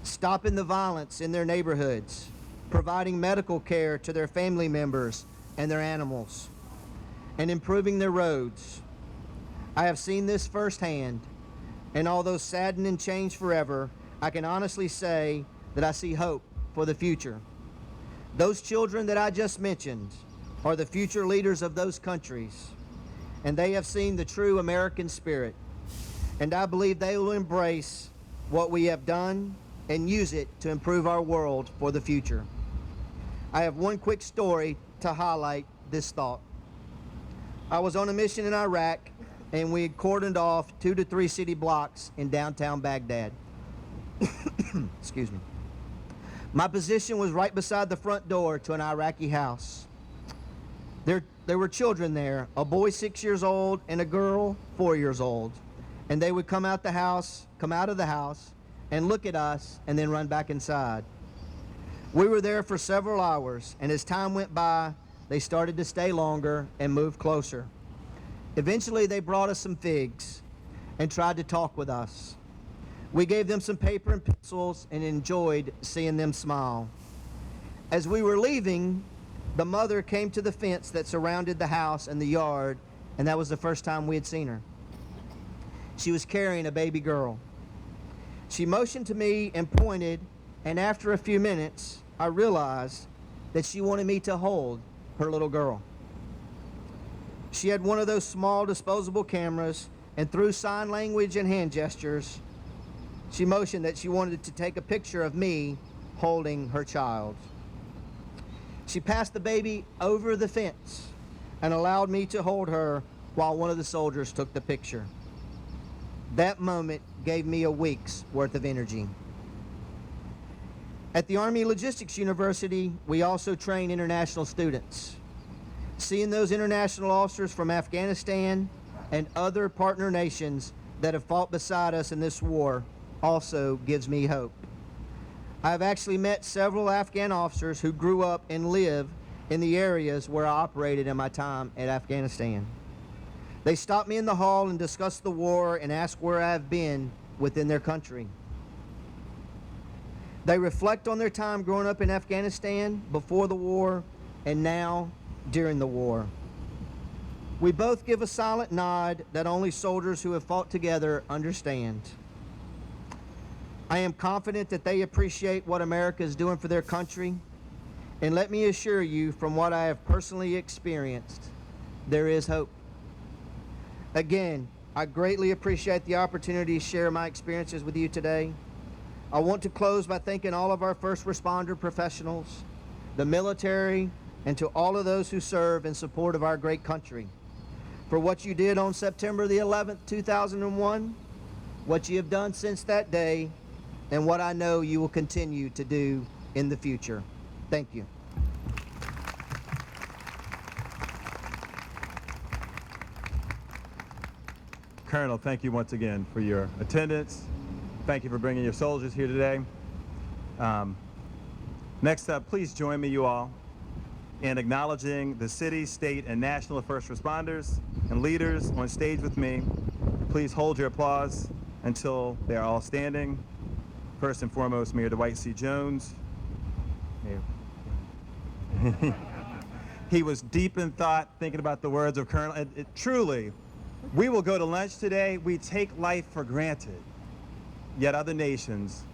stopping the violence in their neighborhoods, providing medical care to their family members and their animals, and improving their roads. I have seen this firsthand, and although saddened and changed forever, I can honestly say that I see hope for the future. Those children that I just mentioned are the future leaders of those countries, and they have seen the true American spirit, and I believe they will embrace what we have done and use it to improve our world for the future. I have one quick story to highlight this thought. I was on a mission in Iraq, and we had cordoned off 2 to 3 city blocks in downtown Baghdad. Excuse me. My position was right beside the front door to an Iraqi house. There were children there, a boy 6 years old and a girl 4 years old. And they would come out of the house and look at us and then run back inside. We were there for several hours, and as time went by, they started to stay longer and move closer. Eventually, they brought us some figs and tried to talk with us. We gave them some paper and pencils and enjoyed seeing them smile. As we were leaving, the mother came to the fence that surrounded the house and the yard, and that was the first time we had seen her. She was carrying a baby girl. She motioned to me and pointed, and after a few minutes, I realized that she wanted me to hold her little girl. She had one of those small disposable cameras, and through sign language and hand gestures, she motioned that she wanted to take a picture of me holding her child. She passed the baby over the fence and allowed me to hold her while one of the soldiers took the picture. That moment gave me a week's worth of energy. At the Army Logistics University, we also train international students. Seeing those international officers from Afghanistan and other partner nations that have fought beside us in this war also gives me hope. I've actually met several Afghan officers who grew up and live in the areas where I operated in my time at Afghanistan. They stop me in the hall and discuss the war and ask where I've been within their country. They reflect on their time growing up in Afghanistan before the war and now during the war. We both give a silent nod that only soldiers who have fought together understand. I am confident that they appreciate what America is doing for their country, and let me assure you, from what I have personally experienced, there is hope. Again, I greatly appreciate the opportunity to share my experiences with you today. I want to close by thanking all of our first responder professionals, the military, and to all of those who serve in support of our great country for what you did on September the 11th, 2001, what you have done since that day, and what I know you will continue to do in the future. Thank you. Colonel, thank you once again for your attendance. Thank you for bringing your soldiers here today. Next up, please join me, you all, in acknowledging the city, state, and national first responders and leaders on stage with me. Please hold your applause until they are all standing. First and foremost, Mayor Dwight C. Jones. He was deep in thought, thinking about the words of Colonel. Truly, we will go to lunch today. We take life for granted, yet other nations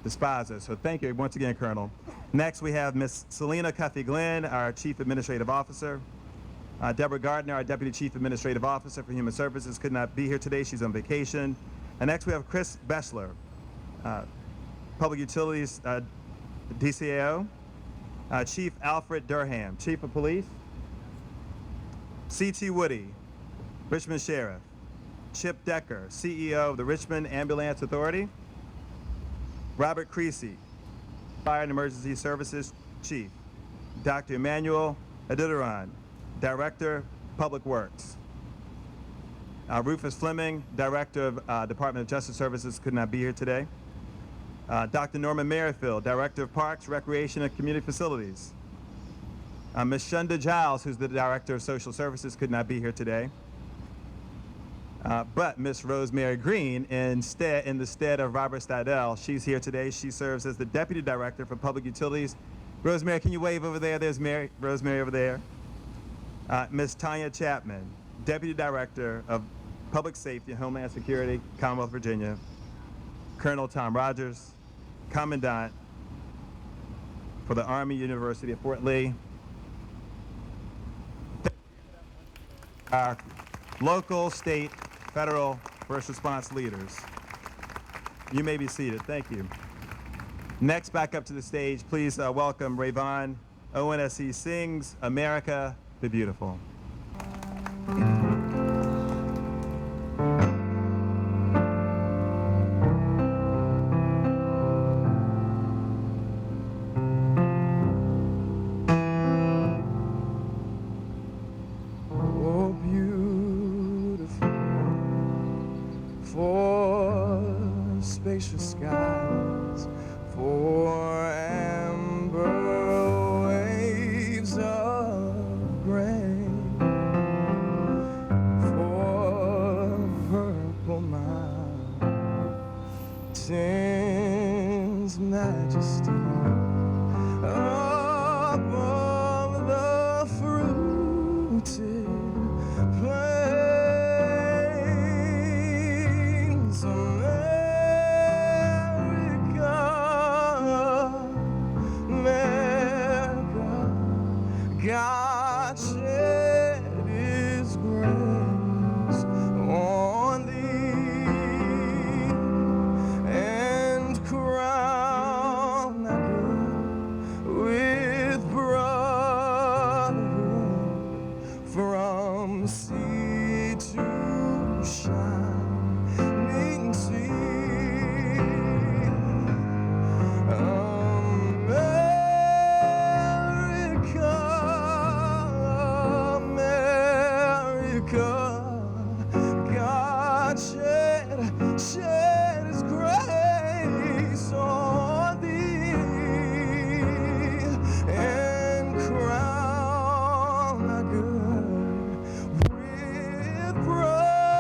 despise us. So thank you once again, Colonel. Next, we have Ms. Selena Cuffey-Glenn, our Chief Administrative Officer. Deborah Gardner, our Deputy Chief Administrative Officer for Human Services, could not be here today. She's on vacation. And next, we have Chris Bessler, Public Utilities DCAO. Chief Alfred Durham, Chief of Police. C.T. Woody, Richmond Sheriff. Chip Decker, CEO of the Richmond Ambulance Authority. Robert Creasy, Fire and Emergency Services Chief. Dr. Emmanuel Adudaran, Director, Public Works. Rufus Fleming, Director of Department of Justice Services, could not be here today. Dr. Norman Merrifield, Director of Parks, Recreation, and Community Facilities. Ms. Shunda Giles, who's the Director of Social Services, could not be here today. But Ms. Rosemary Green, in the stead of Robert Stidell, she's here today. She serves as the Deputy Director for Public Utilities. Rosemary, can you wave over there? There's Rosemary over there. Ms. Tanya Chapman, Deputy Director of Public Safety and Homeland Security, Commonwealth of Virginia. Colonel Tom Rogers, Commandant for the Army University of Fort Lee. Our local, state, federal first response leaders. You may be seated. Thank you. Next, back up to the stage, please welcome Rayvon Owen as he sings America the Beautiful. Oh, beautiful for spacious skies, for amber waves of grain, for purple mountains' majesty above the fruited plains. America, God shed His grace on thee and crown thy good with brotherhood from sea to shining sea. America, God shed His grace on thee and crown thy good with brotherhood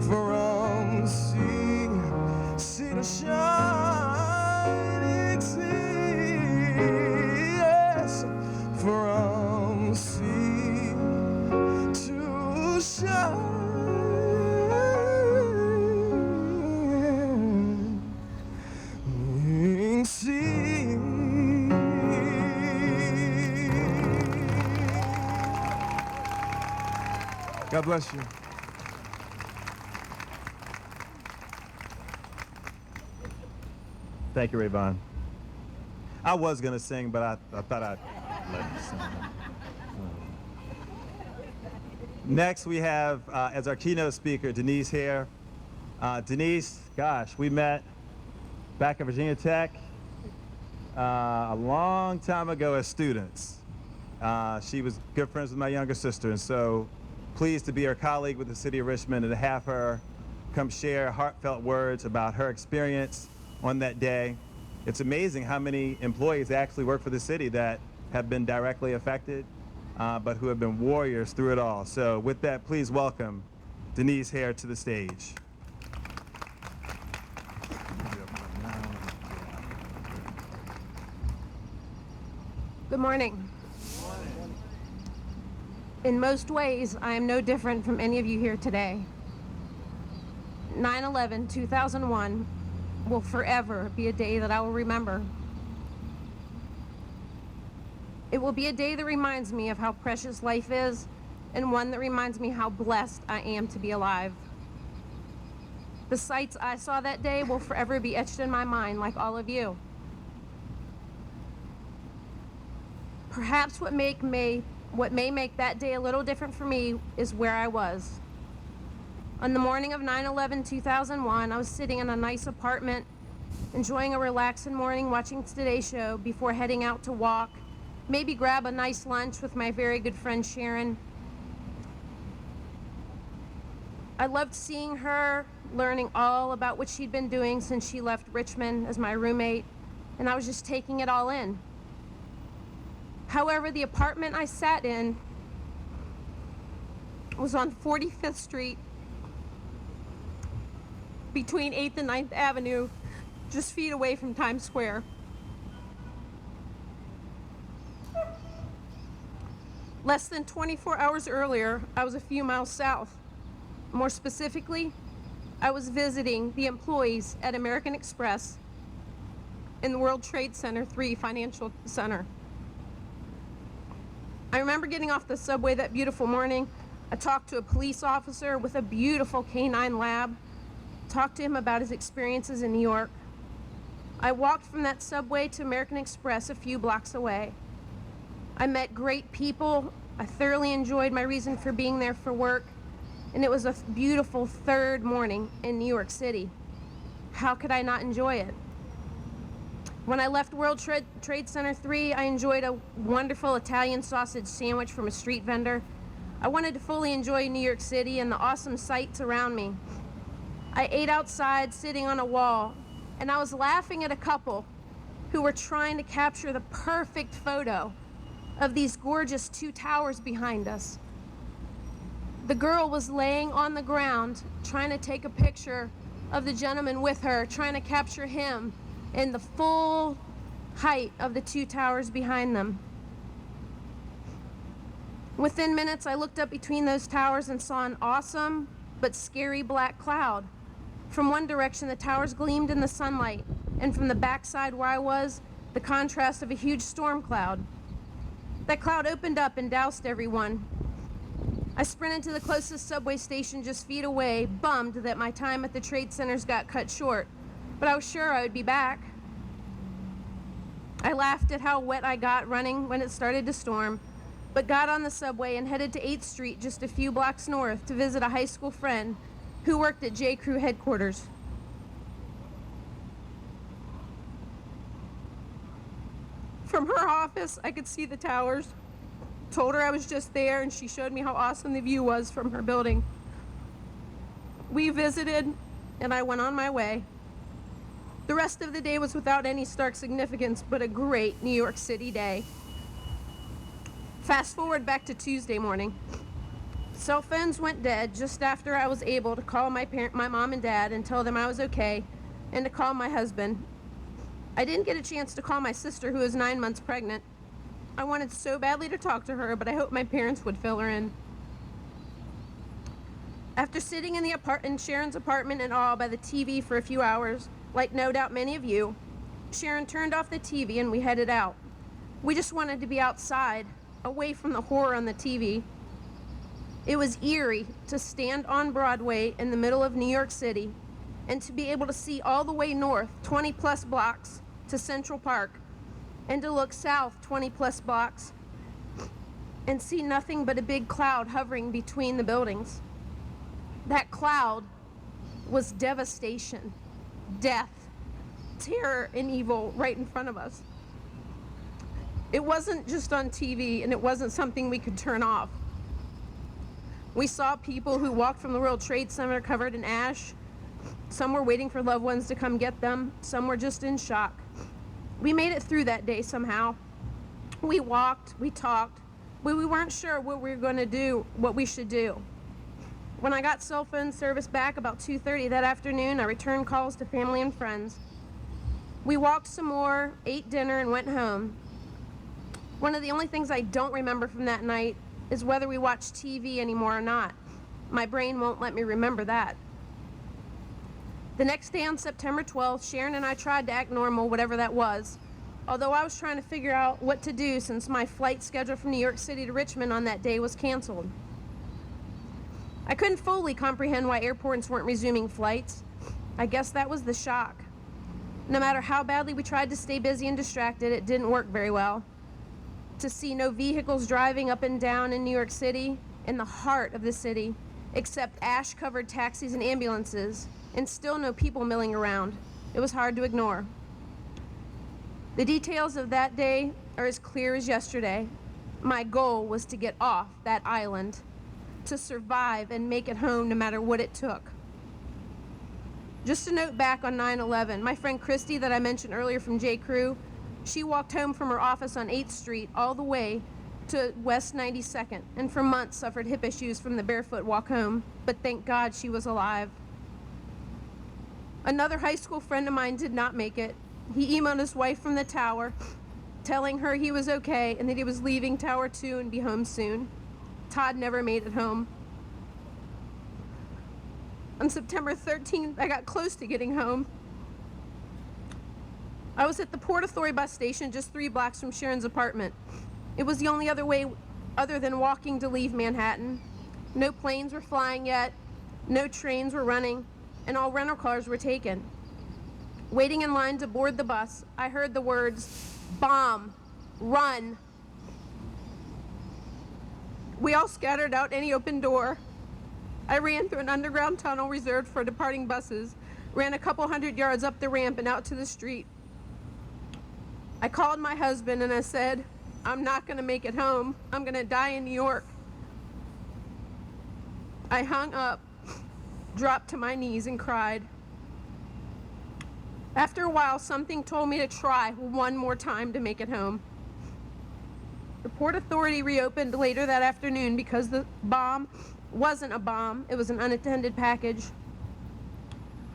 from sea to shining sea, yes, from sea to shining sea. God bless you. Thank you, Rayvon. I was going to sing, but I thought I'd let you sing. Next, we have, as our keynote speaker, Denise Hare. Denise, gosh, we met back at Virginia Tech a long time ago as students. She was good friends with my younger sister, and so pleased to be her colleague with the City of Richmond and to have her come share heartfelt words about her experience on that day. It's amazing how many employees actually work for the city that have been directly affected, but who have been warriors through it all. So with that, please welcome Denise Hare to the stage. Good morning. In most ways, I am no different from any of you here today. 9/11/2001 will forever be a day that I will remember. It will be a day that reminds me of how precious life is, and one that reminds me how blessed I am to be alive. The sights I saw that day will forever be etched in my mind, like all of you. Perhaps what may make that day a little different for me is where I was. On the morning of 9/11/2001, I was sitting in a nice apartment, enjoying a relaxing morning, watching Today Show before heading out to walk, maybe grab a nice lunch with my very good friend Sharon. I loved seeing her, learning all about what she'd been doing since she left Richmond as my roommate, and I was just taking it all in. However, the apartment I sat in was on 45th Street between 8th and 9th Avenue, just feet away from Times Square. Less than 24 hours earlier, I was a few miles south. More specifically, I was visiting the employees at American Express in the World Trade Center 3 Financial Center. I remember getting off the subway that beautiful morning. I talked to a police officer with a beautiful canine lab, talked to him about his experiences in New York. I walked from that subway to American Express a few blocks away. I met great people. I thoroughly enjoyed my reason for being there for work, and it was a beautiful third morning in New York City. How could I not enjoy it? When I left World Trade Center 3, I enjoyed a wonderful Italian sausage sandwich from a street vendor. I wanted to fully enjoy New York City and the awesome sights around me. I ate outside, sitting on a wall, and I was laughing at a couple who were trying to capture the perfect photo of these gorgeous two towers behind us. The girl was laying on the ground trying to take a picture of the gentleman with her, trying to capture him in the full height of the two towers behind them. Within minutes, I looked up between those towers and saw an awesome but scary black cloud. From one direction, the towers gleamed in the sunlight, and from the backside where I was, the contrast of a huge storm cloud. That cloud opened up and doused everyone. I sprinted to the closest subway station just feet away, bummed that my time at the trade centers got cut short, but I was sure I would be back. I laughed at how wet I got running when it started to storm, but got on the subway and headed to 8th Street just a few blocks north to visit a high school friend who worked at J. Crew headquarters. From her office, I could see the towers. Told her I was just there, and she showed me how awesome the view was from her building. We visited, and I went on my way. The rest of the day was without any stark significance, but a great New York City day. Fast forward back to Tuesday morning. Cell phones went dead just after I was able to call my mom and dad and tell them I was okay, and to call my husband. I didn't get a chance to call my sister, who was 9 months pregnant. I wanted so badly to talk to her, but I hoped my parents would fill her in. After sitting in Sharon's apartment in awe by the TV for a few hours, like no doubt many of you, Sharon turned off the TV and we headed out. We just wanted to be outside, away from the horror on the TV. It was eerie to stand on Broadway in the middle of New York City and to be able to see all the way north, 20 plus blocks, to Central Park, and to look south 20 plus blocks and see nothing but a big cloud hovering between the buildings. That cloud was devastation, death, terror, and evil right in front of us. It wasn't just on TV, and it wasn't something we could turn off. We saw people who walked from the World Trade Center covered in ash. Some were waiting for loved ones to come get them. Some were just in shock. We made it through that day somehow. We walked, we talked, but we weren't sure what we were going to do, what we should do. When I got cell phone service back about 2:30 that afternoon, I returned calls to family and friends. We walked some more, ate dinner, and went home. One of the only things I don't remember from that night is whether we watched TV anymore or not. My brain won't let me remember that. The next day on September 12th, Sharon and I tried to act normal, whatever that was, although I was trying to figure out what to do since my flight schedule from New York City to Richmond on that day was canceled. I couldn't fully comprehend why airports weren't resuming flights. I guess that was the shock. No matter how badly we tried to stay busy and distracted, it didn't work very well. To see no vehicles driving up and down in New York City, in the heart of the city, except ash-covered taxis and ambulances, and still no people milling around. It was hard to ignore. The details of that day are as clear as yesterday. My goal was to get off that island, to survive and make it home no matter what it took. Just a note back on 9/11, my friend Christy that I mentioned earlier from J. Crew, she walked home from her office on 8th Street all the way to West 92nd, and for months suffered hip issues from the barefoot walk home, but thank God she was alive. Another high school friend of mine did not make it. He emailed his wife from the tower, telling her he was okay and that he was leaving Tower 2 and be home soon. Todd never made it home. On September 13th, I got close to getting home. I was at the Port Authority bus station just 3 blocks from Sharon's apartment. It was the only other way other than walking to leave Manhattan. No planes were flying yet, no trains were running, and all rental cars were taken. Waiting in line to board the bus, I heard the words, "Bomb, run." We all scattered out any open door. I ran through an underground tunnel reserved for departing buses, ran a couple hundred yards up the ramp and out to the street. I called my husband and I said, "I'm not going to make it home. I'm going to die in New York." I hung up, dropped to my knees and cried. After a while, something told me to try one more time to make it home. The Port Authority reopened later that afternoon because the bomb wasn't a bomb, it was an unattended package.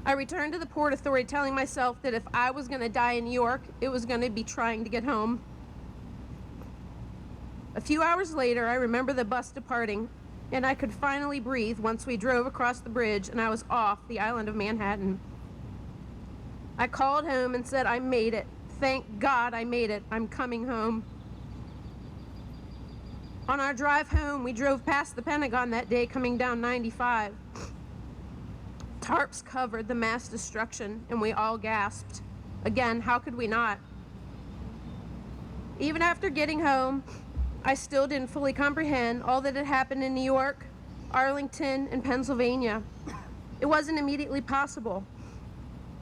I returned to the Port Authority telling myself that if I was going to die in New York, it was going to be trying to get home. A few hours later, I remember the bus departing, and I could finally breathe once we drove across the bridge and I was off the island of Manhattan. I called home and said, "I made it. Thank God I made it. I'm coming home." On our drive home, we drove past the Pentagon that day coming down 95. Tarps covered the mass destruction, and we all gasped. Again, how could we not? Even after getting home, I still didn't fully comprehend all that had happened in New York, Arlington, and Pennsylvania. It wasn't immediately possible.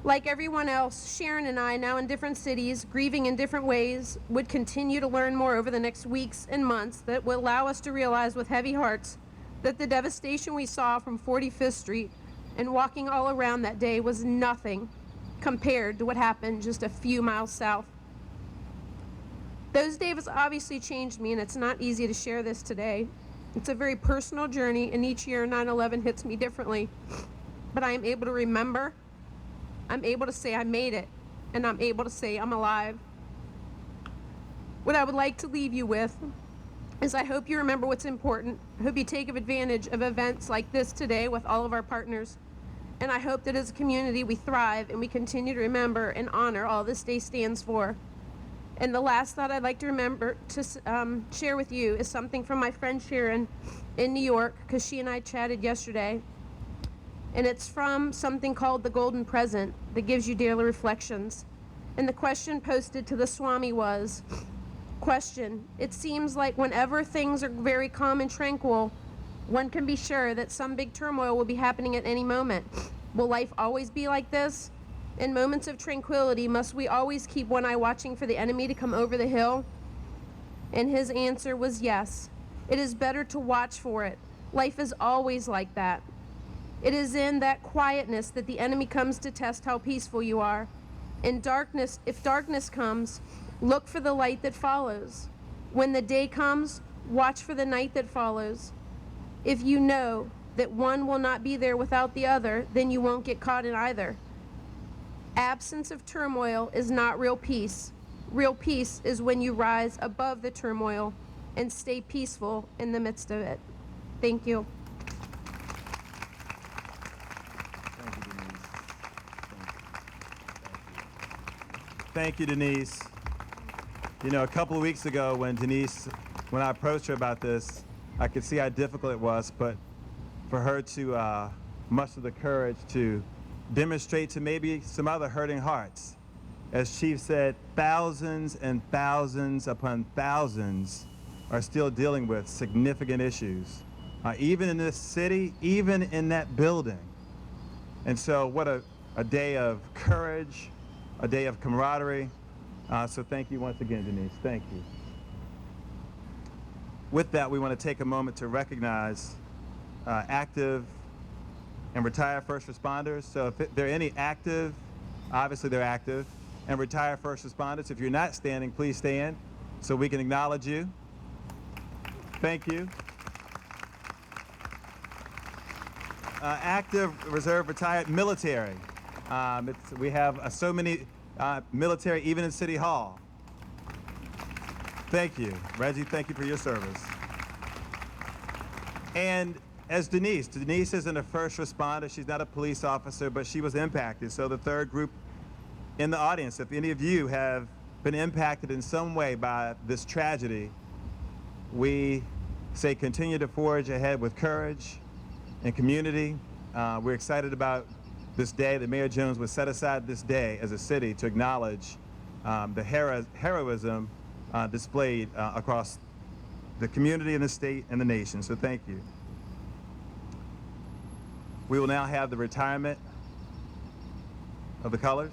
Like everyone else, Sharon and I, now in different cities, grieving in different ways, would continue to learn more over the next weeks and months that would allow us to realize with heavy hearts that the devastation we saw from 45th Street and walking all around that day was nothing compared to what happened just a few miles south. Those days obviously changed me, and it's not easy to share this today. It's a very personal journey, and each year 9/11 hits me differently. But I am able to remember, I'm able to say I made it, and I'm able to say I'm alive. What I would like to leave you with is I hope you remember what's important. I hope you take advantage of events like this today with all of our partners. And I hope that as a community we thrive and we continue to remember and honor all this day stands for. And the last thought I'd like to remember to share with you is something from my friend Sharon in New York, because she and I chatted yesterday. And it's from something called The Golden Present that gives you daily reflections. And the question posted to the Swami was, question, it seems like whenever things are very calm and tranquil, one can be sure that some big turmoil will be happening at any moment. Will life always be like this? In moments of tranquility, must we always keep one eye watching for the enemy to come over the hill? And his answer was yes. It is better to watch for it. Life is always like that. It is in that quietness that the enemy comes to test how peaceful you are. In darkness, if darkness comes, look for the light that follows. When the day comes, watch for the night that follows. If you know that one will not be there without the other, then you won't get caught in either. Absence of turmoil is not real peace. Real peace is when you rise above the turmoil and stay peaceful in the midst of it. Thank you. Thank you, Denise. You know, a couple of weeks ago when I approached her about this, I could see how difficult it was, but for her to muster the courage to demonstrate to maybe some other hurting hearts. As Chief said, thousands and thousands upon thousands are still dealing with significant issues, even in this city, even in that building. And so what a day of courage, a day of camaraderie. So thank you once again, Denise. Thank you. With that, we want to take a moment to recognize active and retired first responders. So if there are any active, obviously they're active, and retired first responders. If you're not standing, please stand so we can acknowledge you. Thank you. Active, reserve, retired military. We have so many military, even in City Hall. Thank you. Reggie, thank you for your service. And as Denise. Denise isn't a first responder. She's not a police officer, but she was impacted. So the third group in the audience, if any of you have been impacted in some way by this tragedy, we say continue to forge ahead with courage and community. We're excited about this day that Mayor Jones would set aside this day as a city to acknowledge the heroism displayed across the community and the state and the nation. So thank you. We will now have the retirement of the colors.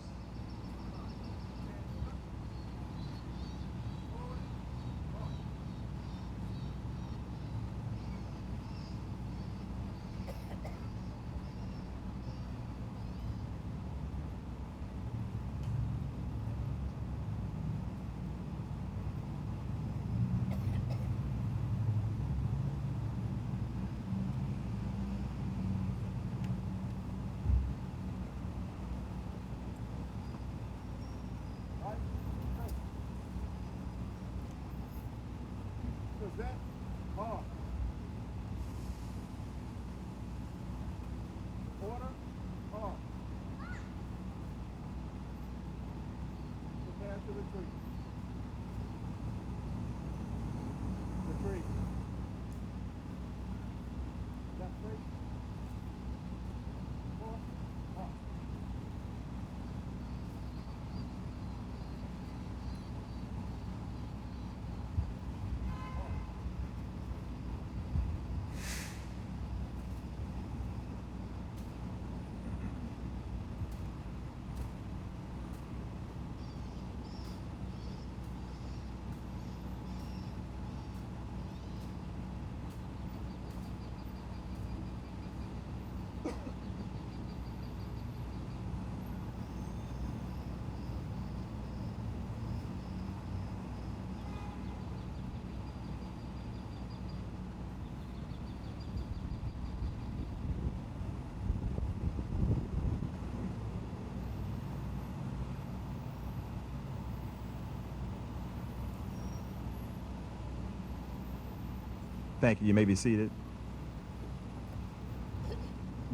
Thank you. You may be seated.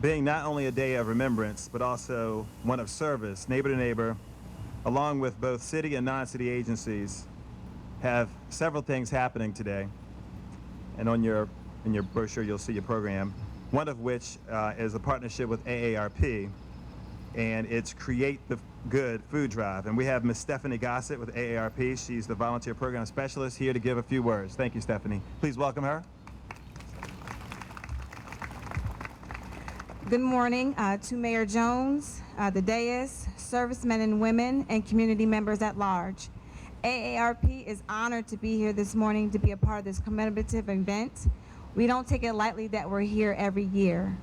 Being not only a day of remembrance, but also one of service, neighbor to neighbor, along with both city and non-city agencies, have several things happening today. And in your brochure, you'll see your program, one of which is a partnership with AARP, and it's Create the Good Food Drive. And we have Ms. Stephanie Gossett with AARP. She's the volunteer program specialist here to give a few words. Thank you, Stephanie. Please welcome her. Good morning to Mayor Jones, the dais, servicemen and women, and community members at large. AARP is honored to be here this morning to be a part of this commemorative event. We don't take it lightly that we're here every year.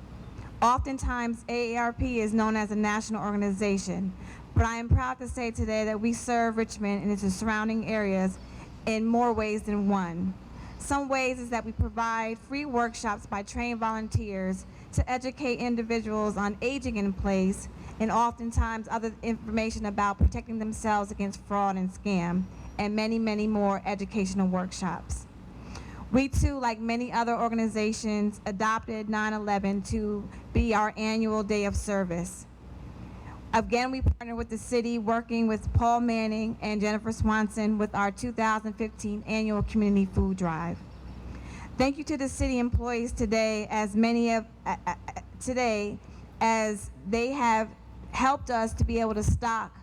Oftentimes, AARP is known as a national organization, but I am proud to say today that we serve Richmond and its surrounding areas in more ways than one. Some ways is that we provide free workshops by trained volunteers to educate individuals on aging in place and oftentimes other information about protecting themselves against fraud and scam, and many, many more educational workshops. We too, like many other organizations, adopted 9/11 to be our annual day of service. Again, we partner with the city, working with Paul Manning and Jennifer Swanson with our 2015 annual community food drive. Thank you to the city employees today, as they have helped us to be able to stock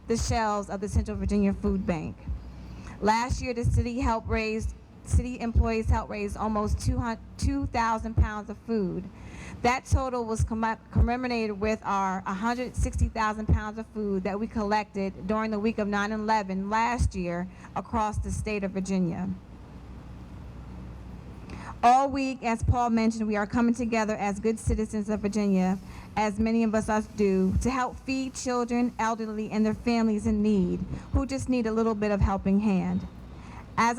the shelves of the Central Virginia Food Bank. Last year, the city employees helped raise almost 2,000 pounds of food. That total was commemorated with our 160,000 pounds of food that we collected during the week of 9/11 last year across the state of Virginia. All week, as Paul mentioned, we are coming together as good citizens of Virginia, as many of us do, to help feed children, elderly, and their families in need, who just need a little bit of helping hand. As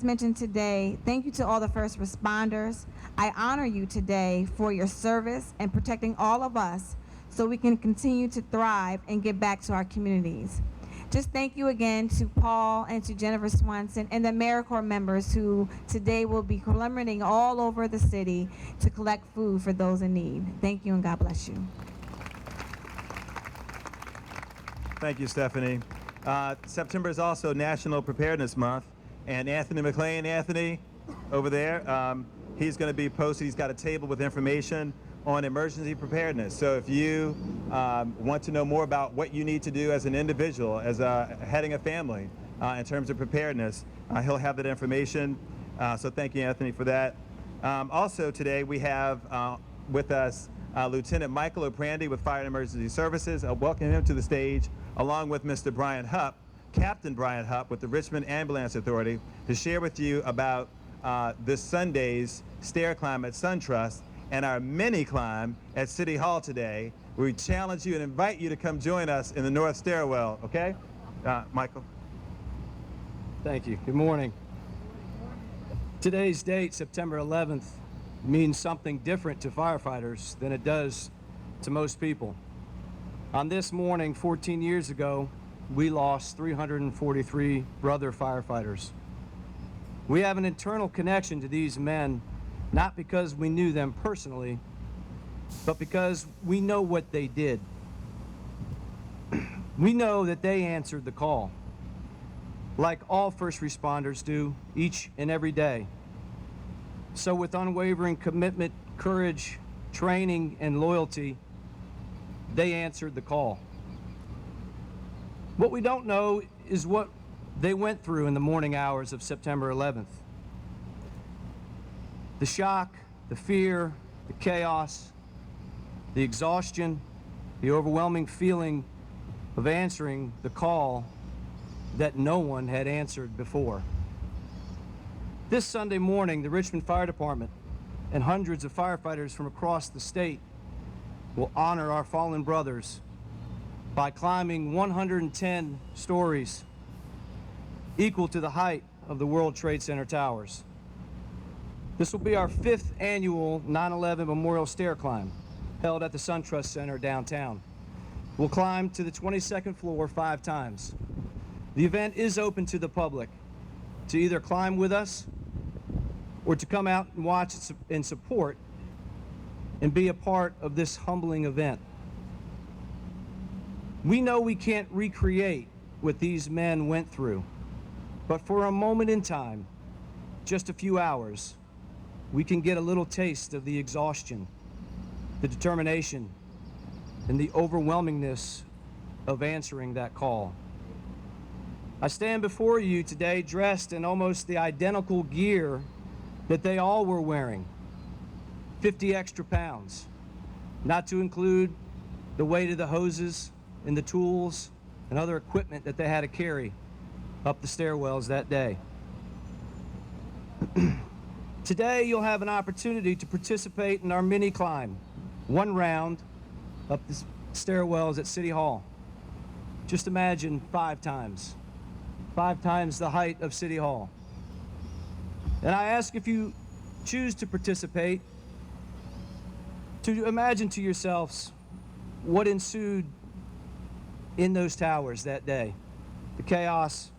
mentioned today, thank you to all the first responders. I honor you today for your service and protecting all of us so we can continue to thrive and give back to our communities. just thank you again to Paul and to Jennifer Swanson and the AmeriCorps members who today will be collaborating all over the city to collect food for those in need. Thank you and God bless you. Thank you, Stephanie. September is also National Preparedness Month, and Anthony McLean, Anthony, over there, he's going to be posted. He's got a table with information on emergency preparedness. So if you want to know more about what you need to do as an individual, as heading a family, in terms of preparedness, he'll have that information. So thank you, Anthony, for that. Also today we have with us Lieutenant Michael O'Prandy with Fire and Emergency Services. I'll welcome him to the stage, along with Mr. Brian Hupp, Captain Brian Hupp with the Richmond Ambulance Authority, to share with you about this Sunday's stair climb at SunTrust and our mini climb at City Hall today. We challenge you and invite you to come join us in the North Stairwell, okay? Michael. Thank you. Good morning. Today's date, September 11th, means something different to firefighters than it does to most people. On this morning, 14 years ago, we lost 343 brother firefighters. We have an internal connection to these men, not because we knew them personally, but because we know what they did. We know that they answered the call, like all first responders do each and every day. So with unwavering commitment, courage, training, and loyalty, they answered the call. What we don't know is what they went through in the morning hours of September 11th. The shock, the fear, the chaos, the exhaustion, the overwhelming feeling of answering the call that no one had answered before. This Sunday morning, the Richmond Fire Department and hundreds of firefighters from across the state will honor our fallen brothers by climbing 110 stories, equal to the height of the World Trade Center towers. This will be our 5th annual 9/11 Memorial Stair Climb, held at the SunTrust Center downtown. We'll climb to the 22nd floor 5 times. The event is open to the public to either climb with us or to come out and watch and support and be a part of this humbling event. We know we can't recreate what these men went through, but for a moment in time, just a few hours, we can get a little taste of the exhaustion, the determination, and the overwhelmingness of answering that call. I stand before you today dressed in almost the identical gear that they all were wearing, 50 extra pounds, not to include the weight of the hoses and the tools and other equipment that they had to carry up the stairwells that day. Today, you'll have an opportunity to participate in our mini climb, 1 round up the stairwells at City Hall. Just imagine 5 times the height of City Hall. And I ask, if you choose to participate, to imagine to yourselves what ensued in those towers that day. The chaos,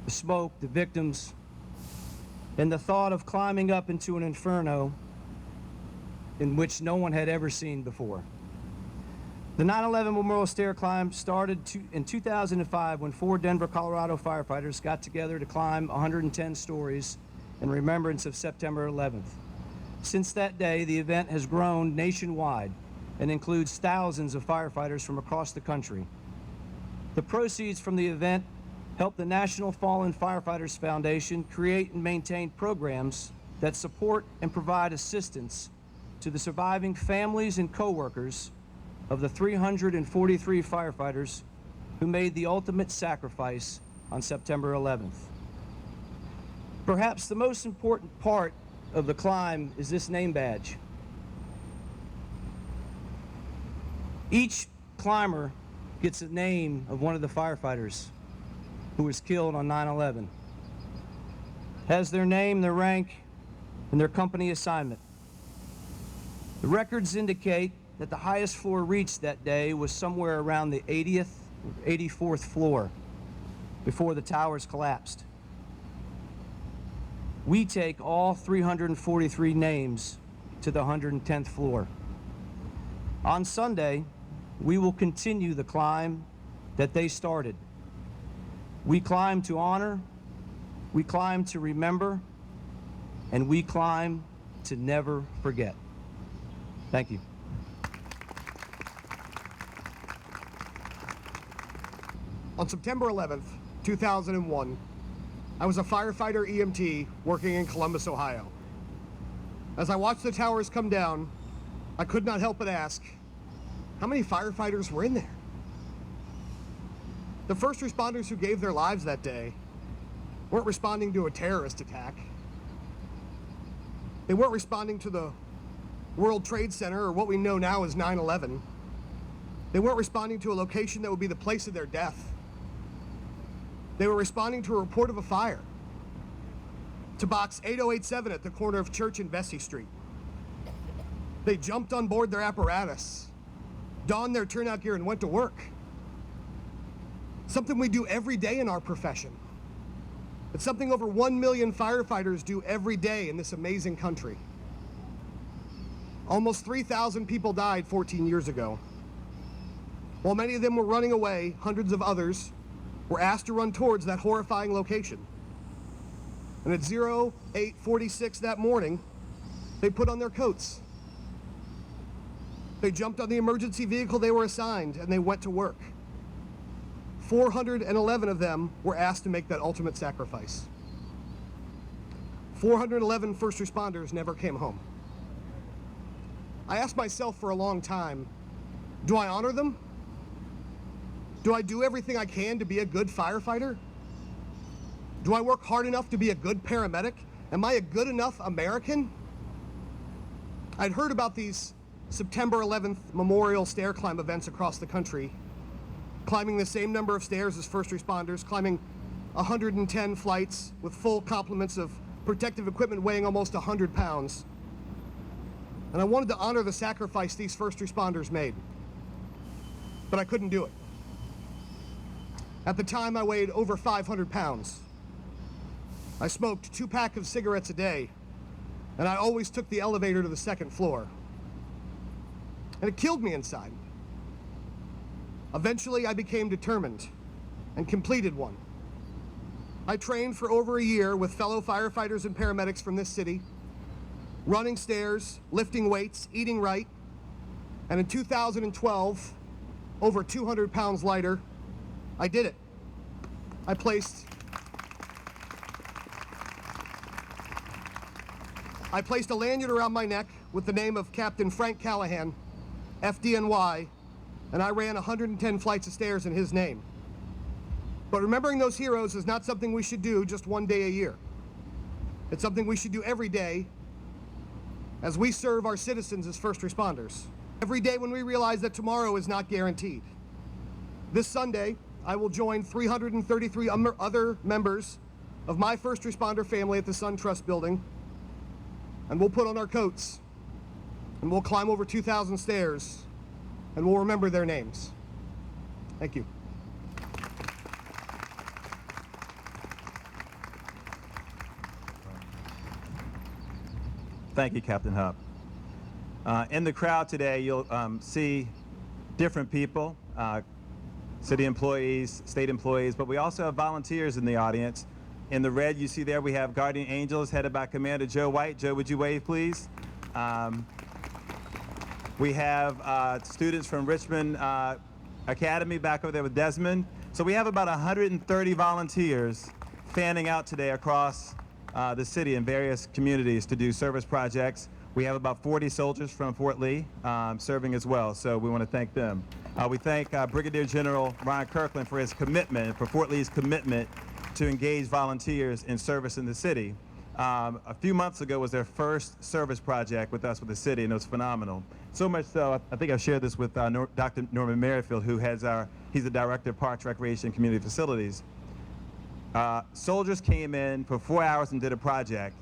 the smoke, the victims, and the thought of climbing up into an inferno in which no one had ever seen before. The 9/11 Memorial Stair Climb started in 2005 when 4 Denver, Colorado firefighters got together to climb 110 stories in remembrance of September 11th. Since that day, the event has grown nationwide and includes thousands of firefighters from across the country. The proceeds from the event help the National Fallen Firefighters Foundation create and maintain programs that support and provide assistance to the surviving families and coworkers of the 343 firefighters who made the ultimate sacrifice on September 11th. Perhaps the most important part of the climb is this name badge. Each climber gets a name of one of the firefighters who was killed on 9/11. Has their name, their rank, and their company assignment. The records indicate that the highest floor reached that day was somewhere around the 80th or 84th floor. before the towers collapsed. We take all 343 names to the 110th floor. On Sunday, we will continue the climb that they started. We climb to honor, we climb to remember, and we climb to never forget. Thank you. On September 11th, 2001, I was a firefighter EMT working in Columbus, Ohio. As I watched the towers come down, I could not help but ask, how many firefighters were in there? The first responders who gave their lives that day weren't responding to a terrorist attack. They weren't responding to the World Trade Center or what we know now as 9/11. They weren't responding to a location that would be the place of their death. They were responding to a report of a fire, to box 8087 at the corner of Church and Vesey Street. They jumped on board their apparatus, donned their turnout gear, and went to work. Something we do every day in our profession. It's something over 1 million firefighters do every day in this amazing country. Almost 3,000 people died 14 years ago. While many of them were running away, hundreds of others were asked to run towards that horrifying location. And at 0846 that morning, they put on their coats. They jumped on the emergency vehicle they were assigned and they went to work. 411 of them were asked to make that ultimate sacrifice. 411 first responders never came home. I asked myself for a long time, do I honor them? Do I do everything I can to be a good firefighter? Do I work hard enough to be a good paramedic? Am I a good enough American? I'd heard about these September 11th memorial stair climb events across the country, climbing the same number of stairs as first responders, climbing 110 flights with full complements of protective equipment weighing almost 100 pounds. And I wanted to honor the sacrifice these first responders made, but I couldn't do it. At the time, I weighed over 500 pounds. I smoked 2 packs of cigarettes a day, and I always took the elevator to the second floor. And it killed me inside. Eventually, I became determined and completed one. I trained for over a year with fellow firefighters and paramedics from this city, running stairs, lifting weights, eating right, and in 2012, over 200 pounds lighter, I did it. I placed a lanyard around my neck with the name of Captain Frank Callahan, FDNY, and I ran 110 flights of stairs in his name. But remembering those heroes is not something we should do just one day a year. It's something we should do every day as we serve our citizens as first responders. Every day when we realize that tomorrow is not guaranteed. This Sunday, I will join 333 other members of my first responder family at the SunTrust building, and we'll put on our coats, and we'll climb over 2,000 stairs, and we'll remember their names. Thank you. Thank you, Captain Hupp. In the crowd today, you'll see different people, city employees, state employees, but we also have volunteers in the audience. In the red you see there, we have Guardian Angels headed by Commander Joe White. Joe, would you wave, please? We have students from Richmond Academy back over there with Desmond. So we have about 130 volunteers fanning out today across the city in various communities to do service projects. We have about 40 soldiers from Fort Lee serving as well, so we want to thank them. We thank Brigadier General Ryan Kirkland for his commitment, for Fort Lee's commitment to engage volunteers in service in the city. A few months ago was their first service project with us with the city, and it was phenomenal. So much so, I think I've shared this with Dr. Norman Merrifield, who has he's the Director of Parks, Recreation, and Community Facilities. Soldiers came in for 4 hours and did a project,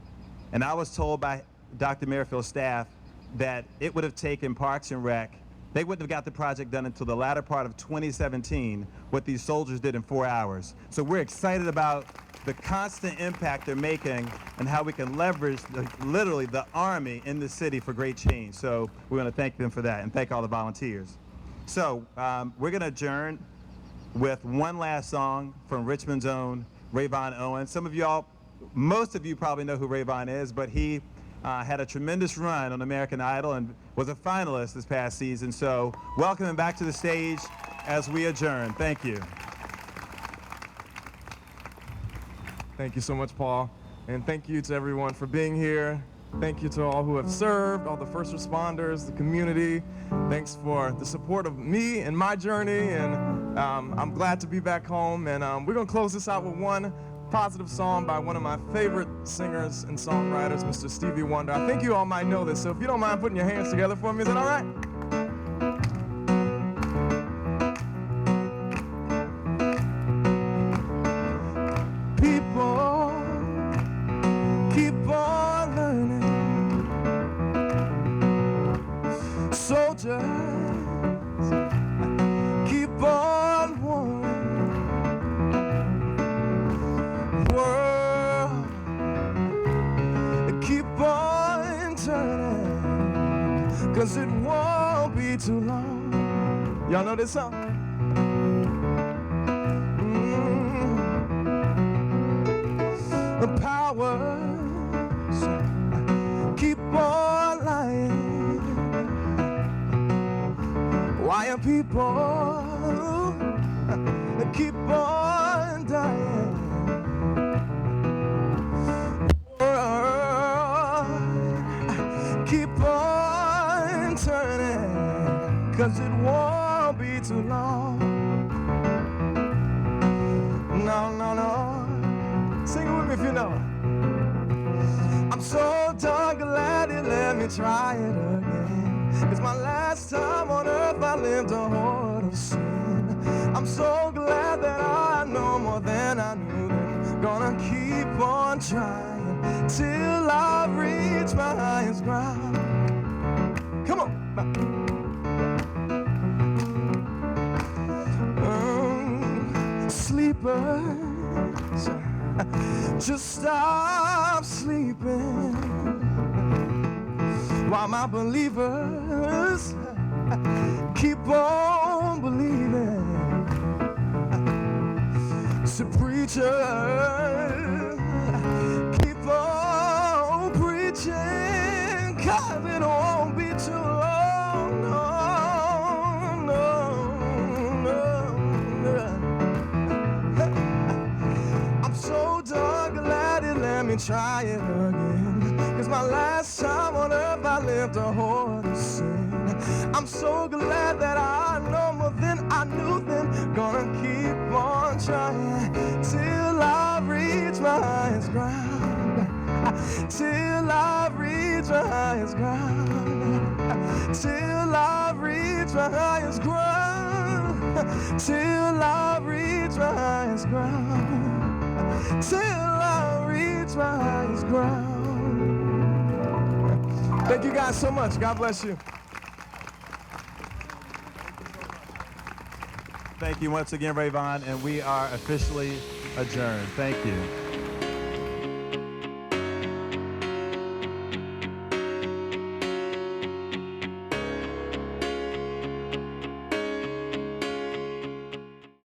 and I was told by Dr. Merrifield's staff that it would have taken Parks and Rec they wouldn't have got the project done until the latter part of 2017, what these soldiers did in 4 hours. So we're excited about the constant impact they're making and how we can leverage literally the Army in the city for great change. So we want to thank them for that and thank all the volunteers. So we're going to adjourn with one last song from Richmond's own Rayvon Owen. Most of you probably know who Rayvon is, but he had a tremendous run on American Idol and was a finalist this past season. So welcome him back to the stage as we adjourn. Thank you. Thank you so much, Paul. And thank you to everyone for being here. Thank you to all who have served, all the first responders, the community. Thanks for the support of me and my journey. And I'm glad to be back home. And we're going to close this out with one positive song by one of my favorite singers and songwriters, Mr. Stevie Wonder. I think you all might know this, so if you don't mind putting your hands together for me, is that all right? People keep on learning. Soldiers keep on warring. World keep on turning, 'cause it won't be too long. Y'all know this song? The powers keep on lying. Why are people keep on dying? World keep on turning, 'cause it won't be too long. No, no, no. Sing it with me if you know it. I'm so darn glad you let me try it again. It's my last time on earth I lived a horde of sin. I'm so glad that I know more than I knew then. Gonna keep on trying till I reach my highest ground. Come on. Sleepers, just stop sleeping, while my believers keep on believing. So preacher, keep on preaching, 'cause it won't be too long. No, no, no, no. I'm so darn glad it let me try it again, 'cause my last time on earth I lived a horde of sin. I'm so glad that I know more than I knew then. Gonna keep on trying till I reach my highest ground. Till I reach my highest ground. Till I reach my highest ground. Till I reach my highest ground. Till I reach my highest ground. Thank you guys so much. God bless you. Thank you once again, Rayvon, and we are officially adjourned. Thank you.